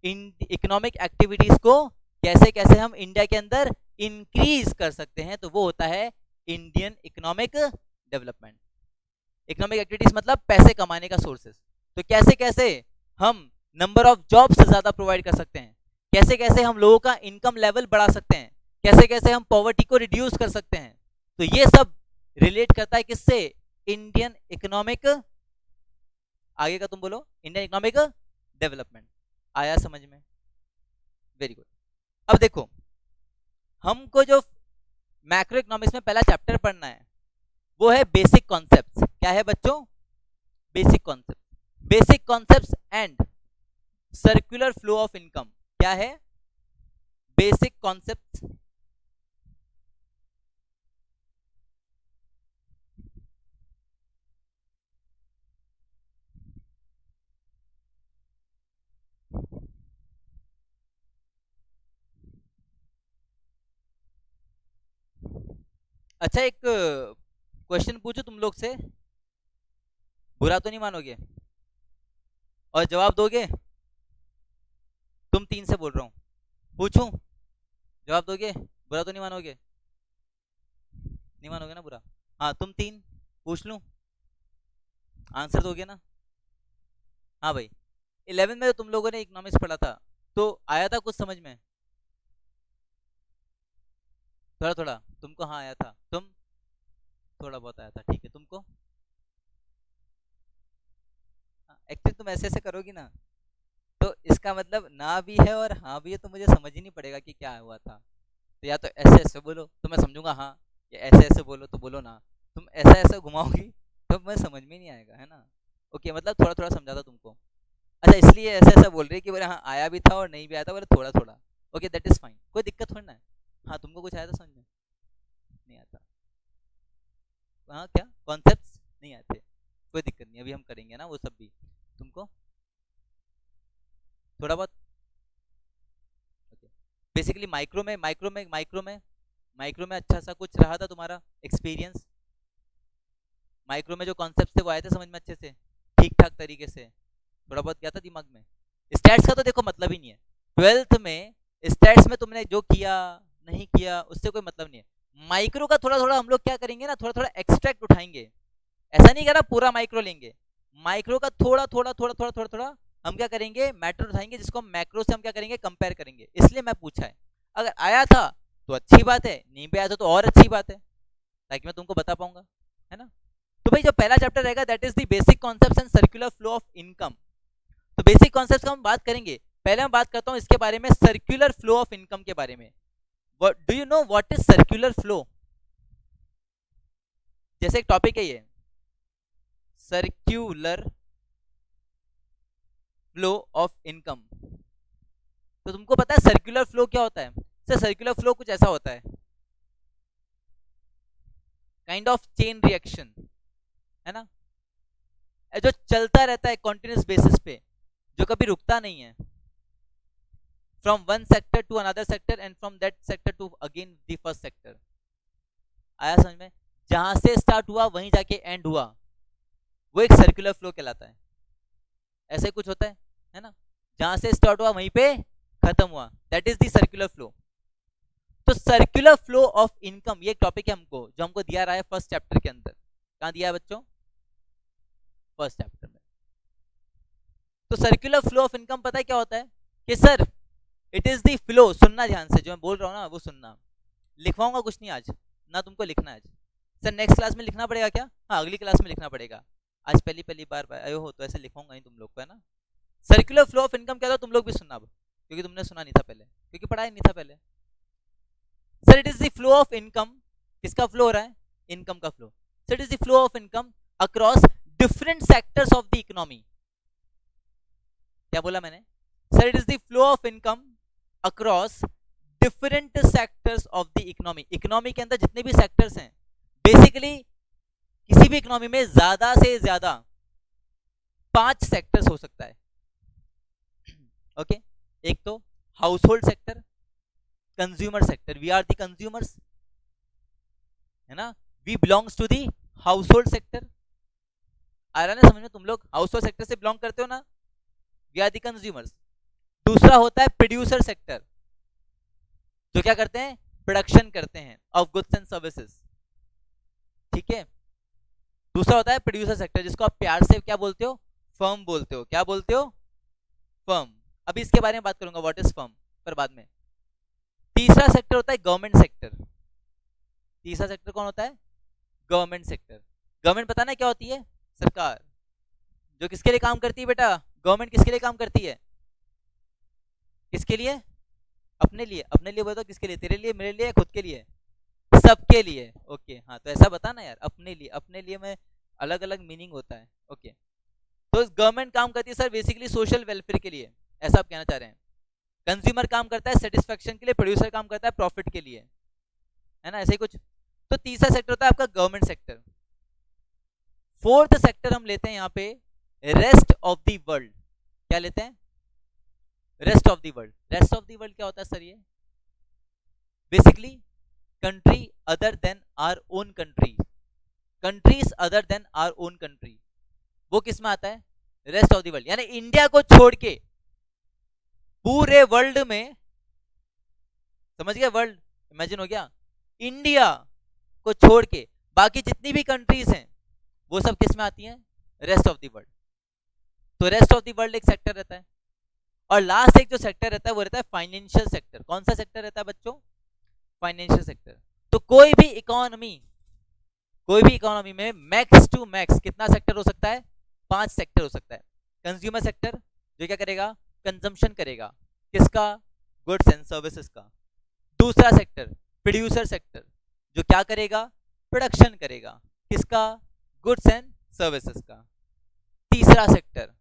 इन इकोनॉमिक एक्टिविटीज को कैसे कैसे हम इंडिया के अंदर इंक्रीज कर सकते हैं, तो वो होता है Indian economic development. Economic activities मतलब पैसे कमाने का सोर्सेस, तो कैसे कैसे हम नंबर ऑफ जॉब्स ज्यादा प्रोवाइड कर सकते हैं, कैसे कैसे हम लोगों का इनकम लेवल बढ़ा सकते हैं, कैसे कैसे हम पॉवर्टी को रिड्यूस कर सकते हैं, तो ये सब रिलेट करता है किससे, इंडियन इकोनॉमिक, आगे का तुम बोलो, इंडियन इकोनॉमिक डेवलपमेंट। आया समझ में? Very good. अब देखो, हमको जो मैक्रो इकोनॉमिक्स में पहला चैप्टर पढ़ना है वो है बेसिक कॉन्सेप्ट्स। क्या है बच्चों, basic concept, basic concepts and circular flow of income. क्या है, बेसिक कॉन्सेप्ट्स अच्छा एक क्वेश्चन पूछूं तुम लोग से, बुरा तो नहीं मानोगे और जवाब दोगे? तुम तीन से बोल रहा हूं, पूछूं, जवाब दोगे, बुरा तो नहीं मानोगे, नहीं मानोगे ना बुरा? हाँ तुम तीन, पूछ लूं, आंसर दोगे ना? हाँ भाई, 11 में तो तुम लोगों ने इकोनॉमिक्स पढ़ा था, तो आया था कुछ समझ में? थोड़ा थोड़ा तुमको, हाँ आया था, तुम थोड़ा बहुत आया था, ठीक है तुमको। एक्चुअली तुम ऐसे ऐसे करोगी ना, तो इसका मतलब ना भी है और हाँ भी है, तो मुझे समझ ही नहीं पड़ेगा कि क्या हुआ था। तो या तो ऐसे ऐसे बोलो तो मैं समझूंगा हाँ, या ऐसे ऐसे बोलो तो बोलो ना। तुम ऐसा ऐसा घुमाओगी तो मैं समझ में नहीं आएगा, है ना? ओके, मतलब थोड़ा थोड़ा समझा था तुमको। अच्छा, इसलिए ऐसा ऐसा बोल रही है कि बोले हाँ आया भी था और नहीं भी आया था, बोले थोड़ा थोड़ा। ओके दैट इज फाइन, कोई दिक्कत थोड़ी ना है। हाँ तुमको कुछ आया था समझ में? नहीं आता? हाँ क्या कॉन्सेप्ट्स नहीं आते, कोई दिक्कत नहीं, अभी हम करेंगे ना वो सब भी तुमको थोड़ा बहुत। बेसिकली माइक्रो में अच्छा सा कुछ रहा था तुम्हारा एक्सपीरियंस? माइक्रो में जो कॉन्सेप्ट थे वो आए थे समझ में अच्छे से, ठीक ठाक तरीके से, थोड़ा बहुत क्या था दिमाग में? स्टैट्स का तो देखो मतलब ही नहीं है, 12th में स्टैट्स में तुमने जो किया नहीं किया उससे कोई मतलब नहीं है। माइक्रो का थोड़ा थोड़ा हम लोग क्या करेंगे ना, थोड़ा थोड़ा एक्सट्रैक्ट उठाएंगे, ऐसा नहीं करा पूरा माइक्रो लेंगे, माइक्रो का थोड़ा थोड़ा थोड़ा थोड़ा थोड़ा थोड़ा हम क्या करेंगे, मैटर उठाएंगे, जिसको हम मैक्रो से हम क्या करेंगे, कंपेयर करेंगे। इसलिए मैं पूछा है, अगर आया था तो अच्छी बात है, नहीं भी आया था तो और अच्छी बात है, ताकि मैं तुमको बता पाऊंगा, है ना? तो भाई जो पहला चैप्टर रहेगा that is the basic concepts and circular flow of income. तो बेसिक कॉन्सेप्ट्स का हम बात करेंगे पहले मैं बात करता हूं इसके बारे में, सर्कुलर फ्लो ऑफ इनकम के बारे में। Do you know what is circular flow? जैसे एक टॉपिक है ये, सर्क्यूलर फ्लो ऑफ इनकम। तो तुमको पता है सर्कुलर फ्लो क्या होता है? सर सर्कुलर फ्लो कुछ ऐसा होता है, काइंड ऑफ चेन रिएक्शन, है ना, जो चलता रहता है कॉन्टिन्यूस बेसिस पे, जो कभी रुकता नहीं है, from one sector to another sector and from that sector to again the first sector. आया समझ में? जहां से स्टार्ट हुआ वहीं जाके एंड हुआ, वो एक सर्कुलर फ्लो कहलाता है। ऐसे कुछ होता है ना, जहां से स्टार्ट हुआ वहीं पे खत्म हुआ, that is the circular flow. तो सर्कुलर फ्लो ऑफ इनकम ये एक टॉपिक है हमको, जो हमको दिया रहा है फर्स्ट चैप्टर के अंदर। कहां दिया है बच्चों? फर्स्ट चैप्टर में। तो सर्कुलर फ्लो ऑफ इनकम पता है क्या होता है? कि sir it is the flow, सुनना ध्यान से, जो मैं बोल रहा हूं ना वो सुनना। लिखवाऊंगा कुछ नहीं आज, ना तुमको लिखना है आज। सर नेक्स्ट क्लास में लिखना पड़ेगा क्या? हाँ अगली क्लास में लिखना पड़ेगा। आज पहली बार आए हो तो ऐसे लिखवाऊंगा नहीं तुम लोग को, है ना। सर्कुलर फ्लो ऑफ इनकम क्या था तुम लोग भी सुनना अब, क्योंकि तुमने सुना नहीं था पहले, क्योंकि पढ़ा ही नहीं था पहले। Sir it is the flow of income, किसका फ्लो हो रहा है? इनकम का flow. Sir it is the flow of income across different sectors of the economy. क्या बोला मैंने? Sir it is the flow of income across different sectors of the economy. Economy के अंदर जितने भी सेक्टर्स हैं, बेसिकली किसी भी इकोनॉमी में ज्यादा से ज्यादा 5 सेक्टर्स हो सकता है। ओके एक तो household sector, consumer sector, we are the consumers, है ना, we belongs to the household sector. आ रहा है ना समझ में? तुम लोग हाउस होल्ड सेक्टर से बिलोंग करते हो ना, वी आर द कंज्यूमर्स। दूसरा होता है प्रोड्यूसर सेक्टर, जो क्या करते हैं? प्रोडक्शन करते हैं ऑफ गुड्स एंड सर्विसेज, ठीक है। दूसरा होता है प्रोड्यूसर सेक्टर, जिसको आप प्यार से क्या बोलते हो? फर्म बोलते हो। क्या बोलते हो? फर्म। अभी इसके बारे में बात करूंगा व्हाट इज फर्म, पर बाद में। तीसरा सेक्टर होता है गवर्नमेंट सेक्टर। तीसरा सेक्टर कौन होता है? Government sector. गवर्नमेंट पता ना क्या होती है? सरकार, जो किसके लिए काम करती है बेटा? गवर्नमेंट किसके लिए काम करती है? किसके लिए? अपने लिए। अपने लिए बोलते हो किसके लिए? तेरे लिए, मेरे लिए, खुद के लिए? सबके लिए। ओके हाँ, तो ऐसा बता ना यार, अपने लिए। अपने लिए में अलग अलग मीनिंग होता है। ओके तो गवर्नमेंट काम करती है सर बेसिकली सोशल वेलफेयर के लिए, ऐसा आप कहना चाह रहे हैं। कंज्यूमर काम करता है सेटिस्फेक्शन के लिए, प्रोड्यूसर काम करता है प्रॉफिट के लिए, है ना, ऐसे ही कुछ। तो तीसरा सेक्टर होता है आपका गवर्नमेंट सेक्टर। फोर्थ सेक्टर हम लेते हैं यहाँ पे रेस्ट ऑफ द वर्ल्ड। क्या लेते हैं? Rest of the world. Rest of the world क्या होता है सर? ये basically country other than our own country, countries other than our own country, वो किस में आता है? Rest of the world. यानी इंडिया को छोड़ के पूरे वर्ल्ड में, समझ गया? वर्ल्ड इमेजिन हो गया, इंडिया को छोड़ के बाकी जितनी भी कंट्रीज हैं वो सब किस में आती हैं? Rest of the world. तो रेस्ट ऑफ द वर्ल्ड एक सेक्टर रहता है। और लास्ट एक जो सेक्टर रहता है वो रहता है फाइनेंशियल सेक्टर। कौन सा सेक्टर रहता है बच्चों? Financial sector. तो कोई भी इकोनॉमी में मैक्स टू मैक्स कितना सेक्टर हो सकता है? 5 सेक्टर हो सकता है। कंज्यूमर सेक्टर, जो क्या करेगा? कंजम्पशन करेगा, किसका? गुड्स एंड सर्विसेज का। दूसरा सेक्टर प्रोड्यूसर सेक्टर, जो क्या करेगा? प्रोडक्शन करेगा, किसका? गुड्स एंड सर्विसेज का। तीसरा sector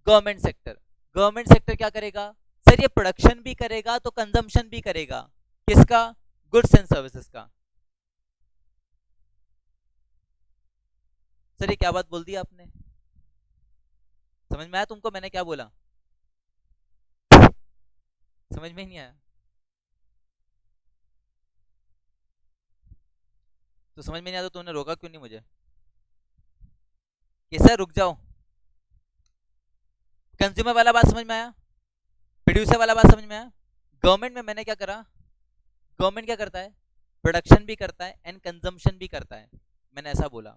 government sector. Government sector क्या करेगा? सर ये प्रोडक्शन भी करेगा तो कंजम्पशन भी करेगा, किसका? गुड्स एंड सर्विसेज का। सर ये क्या बात बोल दी आपने? समझ में आया तुमको मैंने क्या बोला? समझ में ही नहीं आया तो समझ में नहीं आया तो तुमने रोका क्यों नहीं मुझे कि सर रुक जाओ? कंज्यूमर वाला बात समझ में आया? प्रोड्यूसर वाला बात समझ में आया? गवर्नमेंट में मैंने क्या करा? गवर्नमेंट क्या करता है? प्रोडक्शन भी करता है एंड कंजम्पशन भी करता है। मैंने ऐसा बोला।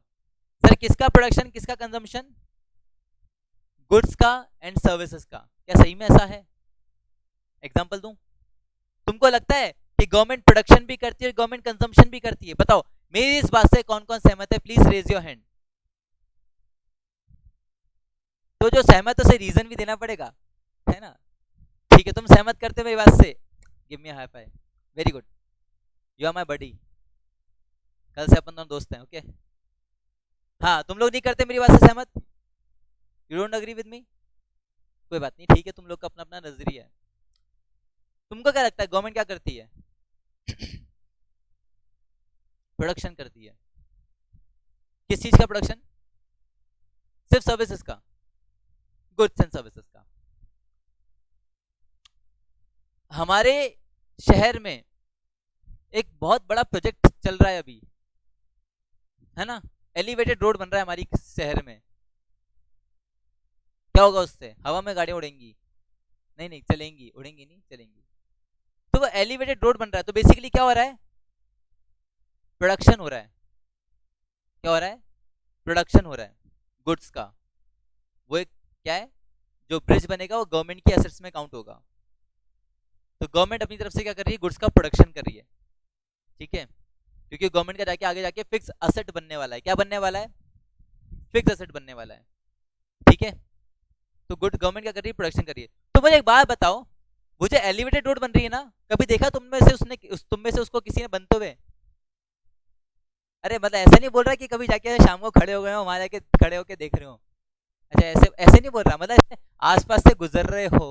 सर किसका प्रोडक्शन, किसका कंजम्पशन? गुड्स का एंड सर्विसेज का। क्या सही में ऐसा है? एग्जांपल दूं? तुमको लगता है कि गवर्नमेंट प्रोडक्शन भी करती है, गवर्नमेंट कंजम्पशन भी करती है? बताओ मेरी इस बात से कौन कौन सहमत है? Please raise your hand. तो जो सहमत है उसे रीजन भी देना पड़ेगा, है ना। ठीक है, तुम सहमत करते हो मेरी बात से? Give me high five. Very good, you are my buddy. कल से अपन दोनों दोस्त हैं, ओके? हाँ, तुम लोग नहीं करते मेरी बात से सहमत? You don't agree with me? कोई बात नहीं, ठीक है, तुम लोग का अपना अपना नजरिया है। तुमको क्या लगता है गवर्नमेंट क्या करती है? प्रोडक्शन करती है। किस चीज का प्रोडक्शन? सिर्फ सर्विसेज का, गुड्स एंड सर्विसेज का। हमारे शहर में एक बहुत बड़ा प्रोजेक्ट चल रहा है अभी, है ना? एलिवेटेड रोड बन रहा है हमारी शहर में। क्या होगा उससे? हवा में गाड़ियां उड़ेंगी? नहीं नहीं, चलेंगी, उड़ेंगी नहीं, चलेंगी। तो वो एलिवेटेड रोड बन रहा है, तो बेसिकली क्या हो रहा है? प्रोडक्शन हो रहा है। क्या हो रहा है? प्रोडक्शन हो रहा है गुड्स का। वो एक क्या है, जो ब्रिज बनेगा वो गवर्नमेंट की एसेट्स में काउंट होगा। तो गवर्नमेंट अपनी तरफ से क्या कर रही है? गुड्स का प्रोडक्शन कर रही है, ठीक है? क्योंकि गवर्नमेंट का जाके आगे जाके फिक्स असेट बनने वाला है। क्या बनने वाला है? फिक्स असेट बनने वाला है, ठीक है? तो गुड गवर्नमेंट क्या कर रही है? प्रोडक्शन कर रही है। तो मुझे एक बात बताओ, वो जो एलिवेटेड रोड बन रही है ना, कभी देखा तुम में से तुम में से उसको किसी ने बनते हुए? अरे मतलब ऐसा नहीं बोल रहा कि कभी जाके शाम को खड़े हो गए हो, वहां जाके खड़े होके देख रहे हो। अच्छा, ऐसे ऐसे नहीं बोल रहा, मतलब आसपास से गुजर रहे हो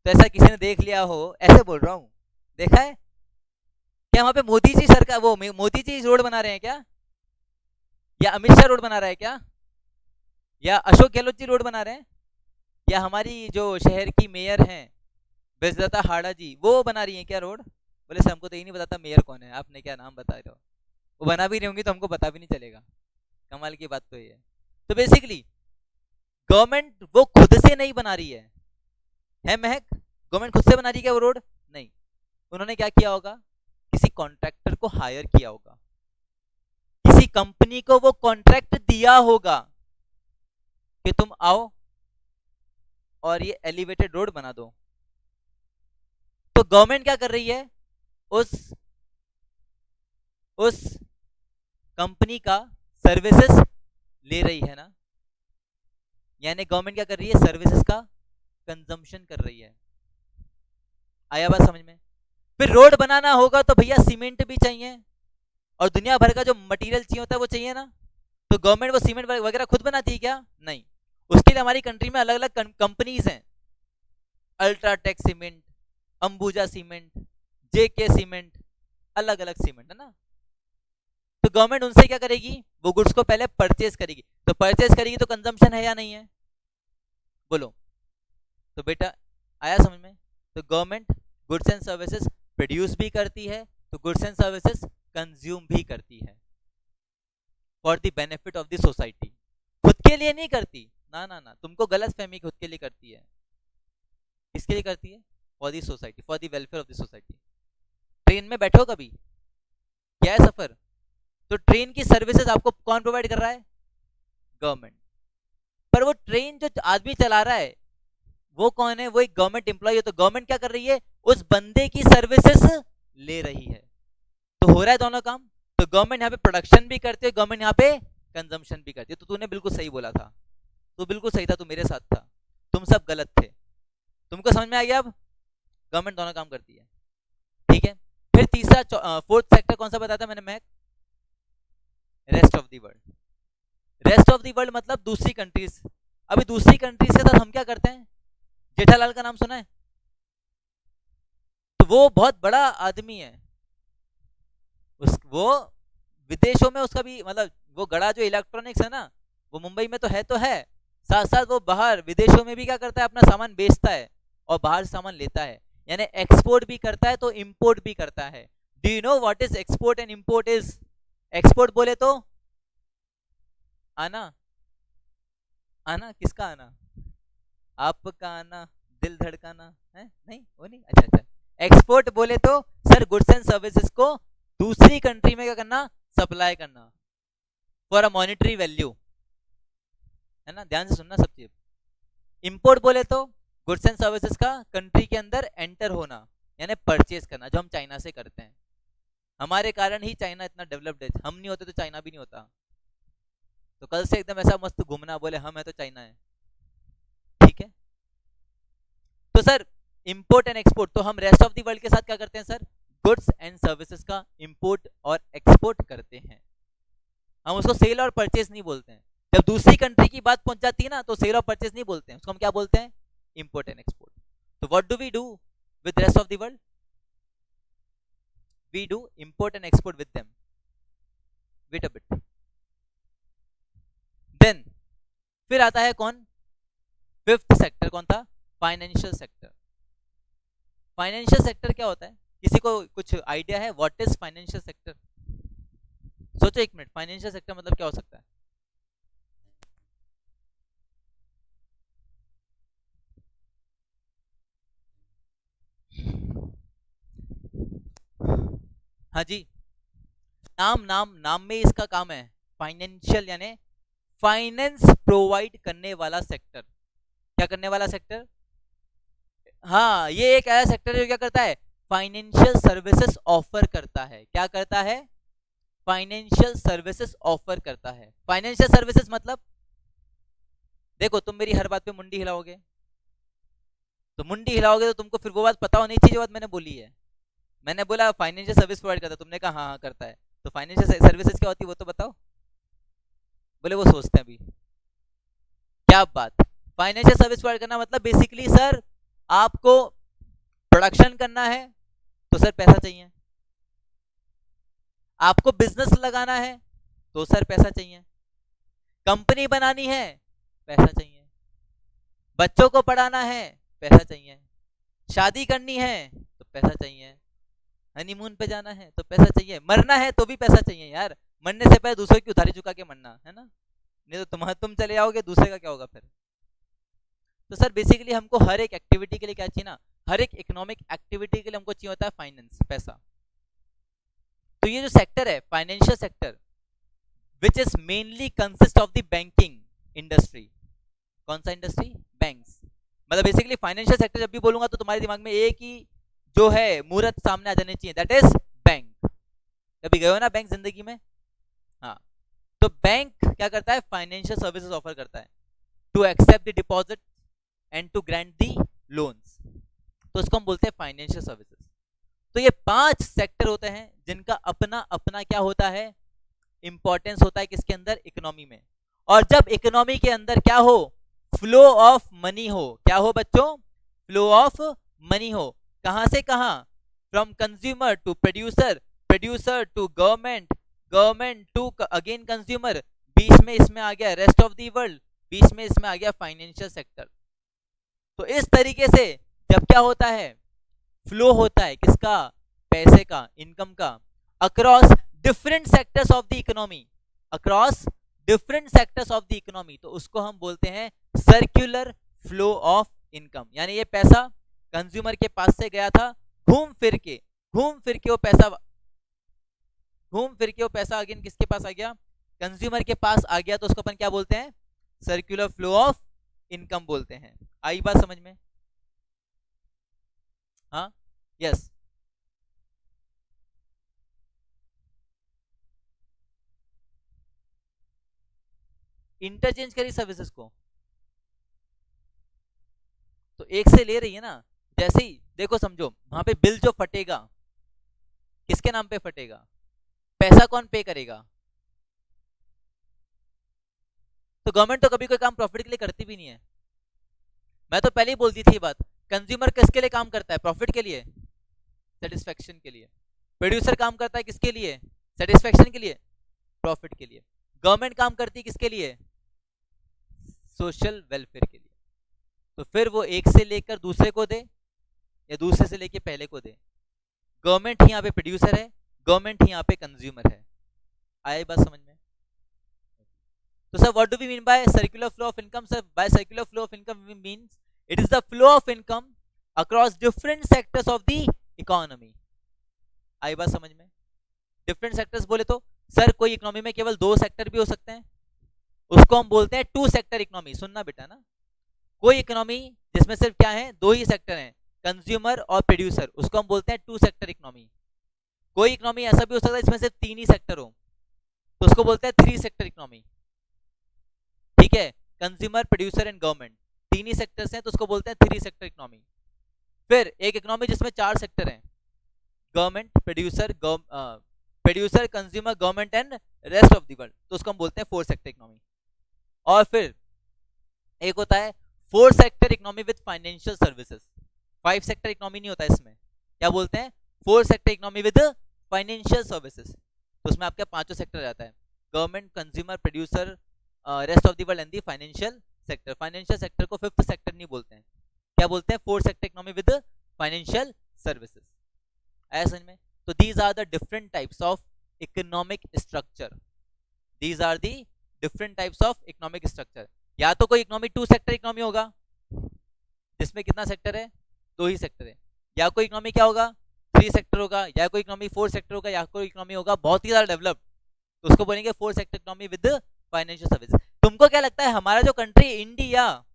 तो ऐसा किसी ने देख लिया हो, ऐसे बोल रहा हूँ। देखा है क्या वहां पे मोदी जी सरकार, वो मोदी जी रोड बना रहे हैं क्या? या अमित शाह रोड बना रहा है क्या? या अशोक गहलोत जी रोड बना रहे हैं? या हमारी जो शहर की मेयर हैं बेजलता हाड़ा जी, वो बना रही हैं क्या रोड? बोले सर हमको तो ये नहीं बताता मेयर कौन है, आपने क्या नाम बता रहे हो। वो बना भी नहीं होंगी तो हमको पता भी नहीं चलेगा। कमाल की बात तो ये है। तो बेसिकली गवर्नमेंट वो खुद से नहीं बना रही है महक? गवर्नमेंट खुद से बना रही है क्या वो रोड? नहीं। उन्होंने क्या किया होगा? किसी कॉन्ट्रैक्टर को हायर किया होगा, किसी कंपनी को वो कॉन्ट्रैक्ट दिया होगा कि तुम आओ और ये एलिवेटेड रोड बना दो। तो गवर्नमेंट क्या कर रही है? उस उस कंपनी का सर्विसेज ले रही है ना, यानी गवर्नमेंट क्या कर रही है? सर्विसेज का कंजम्पशन कर रही है। आया बात समझ में? फिर रोड बनाना होगा तो भैया सीमेंट भी चाहिए और दुनिया भर का जो मटेरियल चाहिए होता है वो चाहिए ना। तो गवर्नमेंट वो सीमेंट वगैरह खुद बनाती है क्या? नहीं। उसके लिए हमारी कंट्री में अलग अलग कंपनीज हैं, अल्ट्राटेक सीमेंट, अंबुजा सीमेंट, जेके सीमेंट, अलग अलग सीमेंट है ना। तो गवर्नमेंट उनसे क्या करेगी? वो गुड्स को पहले परचेज करेगी। तो परचेज करेगी तो कंजम्पशन है या नहीं है? बोलो। तो बेटा आया समझ में? तो government goods and services produce भी करती है, तो गुड्स एंड सर्विसेज कंज्यूम भी करती है for the benefit of the society. खुद के लिए नहीं करती, ना ना ना, तुमको गलत फहमी, खुद के लिए करती है। किसके लिए करती है? For the society, for the welfare of the society. Train में बैठो कभी, क्या है सफर, तो ट्रेन की सर्विसेज आपको कौन प्रोवाइड कर रहा है? गवर्नमेंट। पर वो ट्रेन जो आदमी चला रहा है वो कौन है? वो एक गवर्नमेंट एम्प्लॉय है। तो गवर्नमेंट क्या कर रही है? उस बंदे की सर्विसेज ले रही है। तो हो रहा है दोनों काम। तो गवर्नमेंट यहाँ पे प्रोडक्शन भी करती है, गवर्नमेंट यहाँ पे कंजम्पशन भी करती है। तो तूने बिल्कुल सही बोला था, तू बिल्कुल सही था, तू मेरे साथ था, तुम सब गलत थे। तुमको समझ में आ गया? अब गवर्नमेंट दोनों काम करती है, ठीक है? फिर तीसरा फोर्थ सेक्टर कौन सा बताया था मैंने? मैं rest of the world. Rest of the world मतलब दूसरी कंट्रीज। अभी दूसरी कंट्रीज के साथ हम क्या करते हैं? जेठालाल का नाम सुना है? तो वो बहुत बड़ा आदमी है, वो विदेशों में उसका भी मतलब वो गड़ा जो इलेक्ट्रॉनिक्स है ना, वो मुंबई में तो है, साथ साथ वो बाहर विदेशों में भी क्या करता है? अपना सामान बेचता है और बाहर सामान लेता है, यानी एक्सपोर्ट भी करता है तो इंपोर्ट भी करता है। Do you know what is export and import is? Export बोले तो आना, आना किसका आना? आपका आना, दिल धड़काना है? नहीं वो नहीं, अच्छा अच्छा। एक्सपोर्ट बोले तो सर गुड्स एंड सर्विसेज को दूसरी कंट्री में क्या करना? सप्लाई करना फॉर अ मॉनिटरी वैल्यू, है ना? ध्यान से सुनना सब चीज। इंपोर्ट बोले तो गुड्स एंड सर्विसेज का कंट्री के अंदर एंटर होना, यानी परचेज करना, जो हम चाइना से करते हैं। हमारे कारण ही चाइना इतना डेवलप्ड है, हम नहीं होते तो चाइना भी नहीं होता। तो कल से एकदम ऐसा मस्त घूमना, बोले हम है तो चाइना है, ठीक है? तो सर इंपोर्ट एंड एक्सपोर्ट, तो हम रेस्ट ऑफ द वर्ल्ड के साथ क्या करते हैं सर, गुड्स एंड सर्विसेज का इंपोर्ट और एक्सपोर्ट करते हैं। हम उसको सेल और परचेज नहीं बोलते हैं। जब दूसरी कंट्री की बात पहुंच जाती है ना तो सेल और परचेज नहीं बोलते हैं, उसको हम क्या बोलते हैं, इंपोर्ट एंड एक्सपोर्ट। तो what do we do with rest of the world, we do import and export with them. Wait a bit, then फिर आता है कौन, फिफ्थ सेक्टर कौन था, फाइनेंशियल सेक्टर। फाइनेंशियल सेक्टर क्या होता है, किसी को कुछ आइडिया है व्हाट इज फाइनेंशियल सेक्टर? सोचो एक मिनट, फाइनेंशियल सेक्टर मतलब क्या हो सकता है? हाँ जी, नाम नाम नाम में इसका काम है, फाइनेंशियल यानी फाइनेंस प्रोवाइड करने वाला सेक्टर। क्या करने वाला सेक्टर? हाँ, ये एक ऐसा सेक्टर है जो क्या करता है, फाइनेंशियल सर्विसेज ऑफर करता है। क्या करता है? फाइनेंशियल सर्विसेज ऑफर करता है। फाइनेंशियल सर्विसेज मतलब, देखो तुम मेरी हर बात पे मुंडी हिलाओगे, तो मुंडी हिलाओगे तो तुमको फिर वो बात पता होनी चाहिए जो बात मैंने बोली है। मैंने बोला फाइनेंशियल सर्विस प्रोवाइड करता है, तुमने कहा हाँ हाँ करता है, तो फाइनेंशियल सर्विसेज क्या होती है वो तो बताओ। बोले वो सोचते हैं अभी। क्या बात, फाइनेंशियल सर्विस प्रोवाइड करना मतलब बेसिकली सर आपको प्रोडक्शन करना है तो सर पैसा चाहिए, आपको बिजनेस लगाना है तो सर पैसा चाहिए, कंपनी बनानी है पैसा चाहिए, बच्चों को पढ़ाना है पैसा चाहिए, शादी करनी है तो पैसा चाहिए, हनीमून पे जाना है तो पैसा चाहिए, मरना है तो भी पैसा चाहिए यार। मरने से पहले दूसरे की उधारी चुका के मरना है ना, नहीं तो तुम चले जाओगे, दूसरे का क्या होगा फिर। तो सर बेसिकली हमको हर एक एक्टिविटी के लिए क्या चाहिए ना, हर एक इकोनॉमिक एक्टिविटी के लिए हमको चाहिए होता है फाइनेंस, पैसा। तो ये जो सेक्टर है financial sector which is mainly consist of the banking industry. कौन सा इंडस्ट्री? बैंक्स। मतलब बेसिकली फाइनेंशियल सेक्टर जब भी बोलूंगा तो तुम्हारे दिमाग में एक ही जो है मूर्त सामने आ जानी चाहिए, दैट इज बैंक। कभी गए हो ना बैंक जिंदगी में? हाँ, तो बैंक क्या करता है, फाइनेंशियल सर्विसेज ऑफर करता है to accept the deposit and to grant the loans, तो इसको हम बोलते हैं फाइनेंशियल सर्विसेज। तो ये 5 सेक्टर होते हैं जिनका अपना अपना क्या होता है, इंपॉर्टेंस होता है किसके अंदर, इकोनॉमी में। और जब इकोनॉमी के अंदर क्या हो, फ्लो ऑफ मनी हो, क्या हो बच्चों, फ्लो ऑफ मनी हो, कहां से कहां, from consumer to producer, producer to government, government to again consumer, बीच में इसमें आ गया रेस्ट ऑफ दी वर्ल्ड, बीच में इसमें आ गया फाइनेंशियल सेक्टर। तो इस तरीके से जब क्या होता है, फ्लो होता है किसका, पैसे का, इनकम का, across different sectors of the economy, across different sectors of the economy, तो उसको हम बोलते हैं सर्कुलर फ्लो ऑफ इनकम। यानी ये पैसा कंज्यूमर के पास से गया था, घूम फिर के वो पैसा अगेन किसके पास आ गया, कंज्यूमर के पास आ गया, तो उसको अपन क्या बोलते हैं, सर्कुलर फ्लो ऑफ इनकम बोलते हैं। आई बात समझ में? हाँ, यस। इंटरचेंज करी सर्विसेज को, तो एक से ले रही है ना, जैसे ही देखो समझो वहां पे बिल जो फटेगा किसके नाम पे फटेगा, पैसा कौन पे करेगा, तो गवर्नमेंट तो कभी कोई काम प्रॉफिट के लिए करती भी नहीं है। मैं तो पहले ही बोल दी थी बात, कंज्यूमर किसके लिए काम करता है, प्रॉफिट के लिए, सेटिस्फेक्शन के लिए। प्रोड्यूसर काम करता है किसके लिए, सेटिस्फेक्शन के लिए, प्रॉफिट के लिए। गवर्नमेंट काम करती है किसके लिए, सोशल वेलफेयर के लिए। तो फिर वो एक से लेकर दूसरे को दे या दूसरे से लेकर पहले को दे, गवर्नमेंट ही यहाँ पे प्रोड्यूसर है, गवर्नमेंट ही यहाँ पे कंज्यूमर है। आए बात समझ में? तो sir what do we mean by circular flow of income? Sir by circular flow of income we means it is the flow of income across different sectors of the economy. आई बात समझ में? डिफरेंट सेक्टर्स बोले तो sir कोई economy में केवल 2 sector भी हो सकते हैं, उसको हम बोलते हैं 2 सेक्टर इकोनॉमी। सुनना बेटा ना, कोई इकोनॉमी जिसमें सिर्फ क्या है, 2 ही सेक्टर हैं, कंज्यूमर और प्रोड्यूसर, उसको हम बोलते हैं 2 सेक्टर इकोनॉमी। कोई इकोनॉमी ऐसा भी हो सकता है इसमें सिर्फ 3 ही सेक्टर हो, तो उसको बोलते हैं 3 सेक्टर इकोनॉमी। ठीक है, consumer, producer and government 3 he sectors हैं, तो उसको बोलते हैं 3 सेक्टर इकोनॉमी। फिर एक इकोनॉमी जिसमें 4 सेक्टर हैं, government, producer, consumer, government and rest of the world, तो उसको हम बोलते हैं 4 सेक्टर इकोनॉमी। और फिर एक होता है 4 sector economy with financial services. 5 sector economy नहीं होता इसमें, क्या बोलते हैं 4 sector economy with financial services. तो उसमें आपके 5 सेक्टर रहता है, government, consumer, producer, rest of the world and the financial sector. Financial sector को 5th सेक्टर नहीं बोलते हैं, क्या बोलते हैं 4 sector economy with financial services. आया समझ में? तो these are the different types of economic structure, these are the different types of economic structure. या तो कोई इकोनॉमी 2 सेक्टर इकोनॉमी होगा जिसमें कितना सेक्टर है, 2 ही सेक्टर है, या कोई इकोनॉमी क्या होगा 3 सेक्टर होगा, या कोई इकोनॉमी 4 सेक्टर होगा, या कोई इकोनॉमी होगा बहुत ही ज्यादा डेवलप्ड, तो उसको बोलेंगे 4 sector economy with financial service. तुमको क्या लगता है हमारा जो कंट्री इंडिया,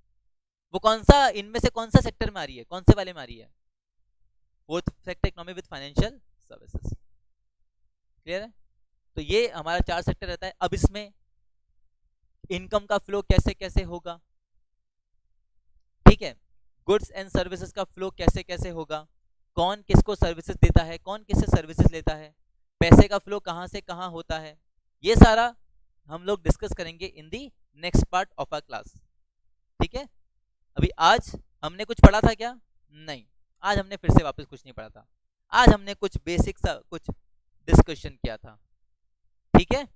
वो कौन सा इनमें से कौन सा सेक्टर में आ रही है, कौन से वाले में आ रही है? 4th sector economy with financial services. Clear है? तो ये हमारा 4 सेक्टर रहता है। अब इसमें इनकम का फ्लो कैसे कैसे होगा, ठीक है, गुड्स एंड सर्विसेज का फ्लो कैसे कैसे होगा, कौन किसको सर्विसेज देता है, कौन किससे सर्विसेज लेता है, पैसे का फ्लो कहां से कहां होता है, ये सारा हम लोग डिस्कस करेंगे in the next part of our class. ठीक है, अभी आज हमने कुछ पढ़ा था क्या? नहीं, आज हमने फिर से वापस कुछ नहीं पढ़ा था, आज हमने कुछ बेसिक सा कुछ डिस्कशन किया था। ठीक है,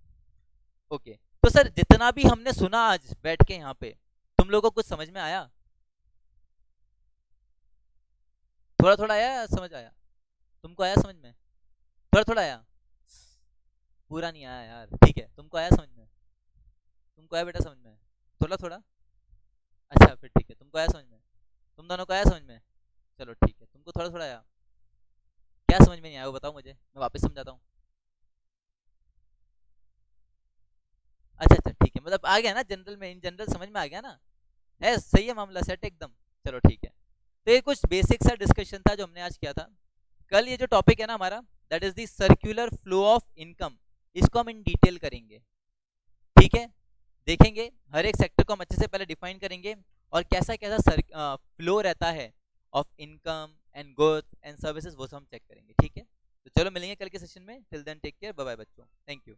ओके। तो सर जितना भी हमने सुना आज बैठ के यहाँ पे, तुम लोगों को कुछ समझ में आया? थोड़ा थोड़ा आया या समझ आया? तुमको आया समझ में? थोड़ा थोड़ा आया, पूरा नहीं आया यार। ठीक है, तुमको आया समझ में? तुमको आया बेटा समझ में? थोड़ा थोड़ा, अच्छा फिर ठीक है, तुमको आया समझ में, तुम दोनों को आया समझ में? चलो ठीक है, तुमको थोड़ा थोड़ा आया, क्या समझ में नहीं आया वो बताओ मुझे, मैं वापस समझाता हूँ। अच्छा अच्छा ठीक है, मतलब आ गया ना जनरल में, इन जनरल समझ में आ गया ना? है सही है, मामला सेट एकदम। चलो ठीक है, तो ये कुछ बेसिक सा डिस्कशन था जो हमने आज किया था। कल ये जो टॉपिक है ना हमारा, that is the circular flow of income, इसको हम इन डिटेल करेंगे। ठीक है, देखेंगे हर एक सेक्टर को हम अच्छे से पहले डिफाइन करेंगे और कैसा कैसा फ्लो रहता है of income and goods and services, वो सब हम चेक करेंगे। ठीक है, तो चलो मिलेंगे कल के सेशन में। Till then take care, bye bye बच्चों, थैंक यू।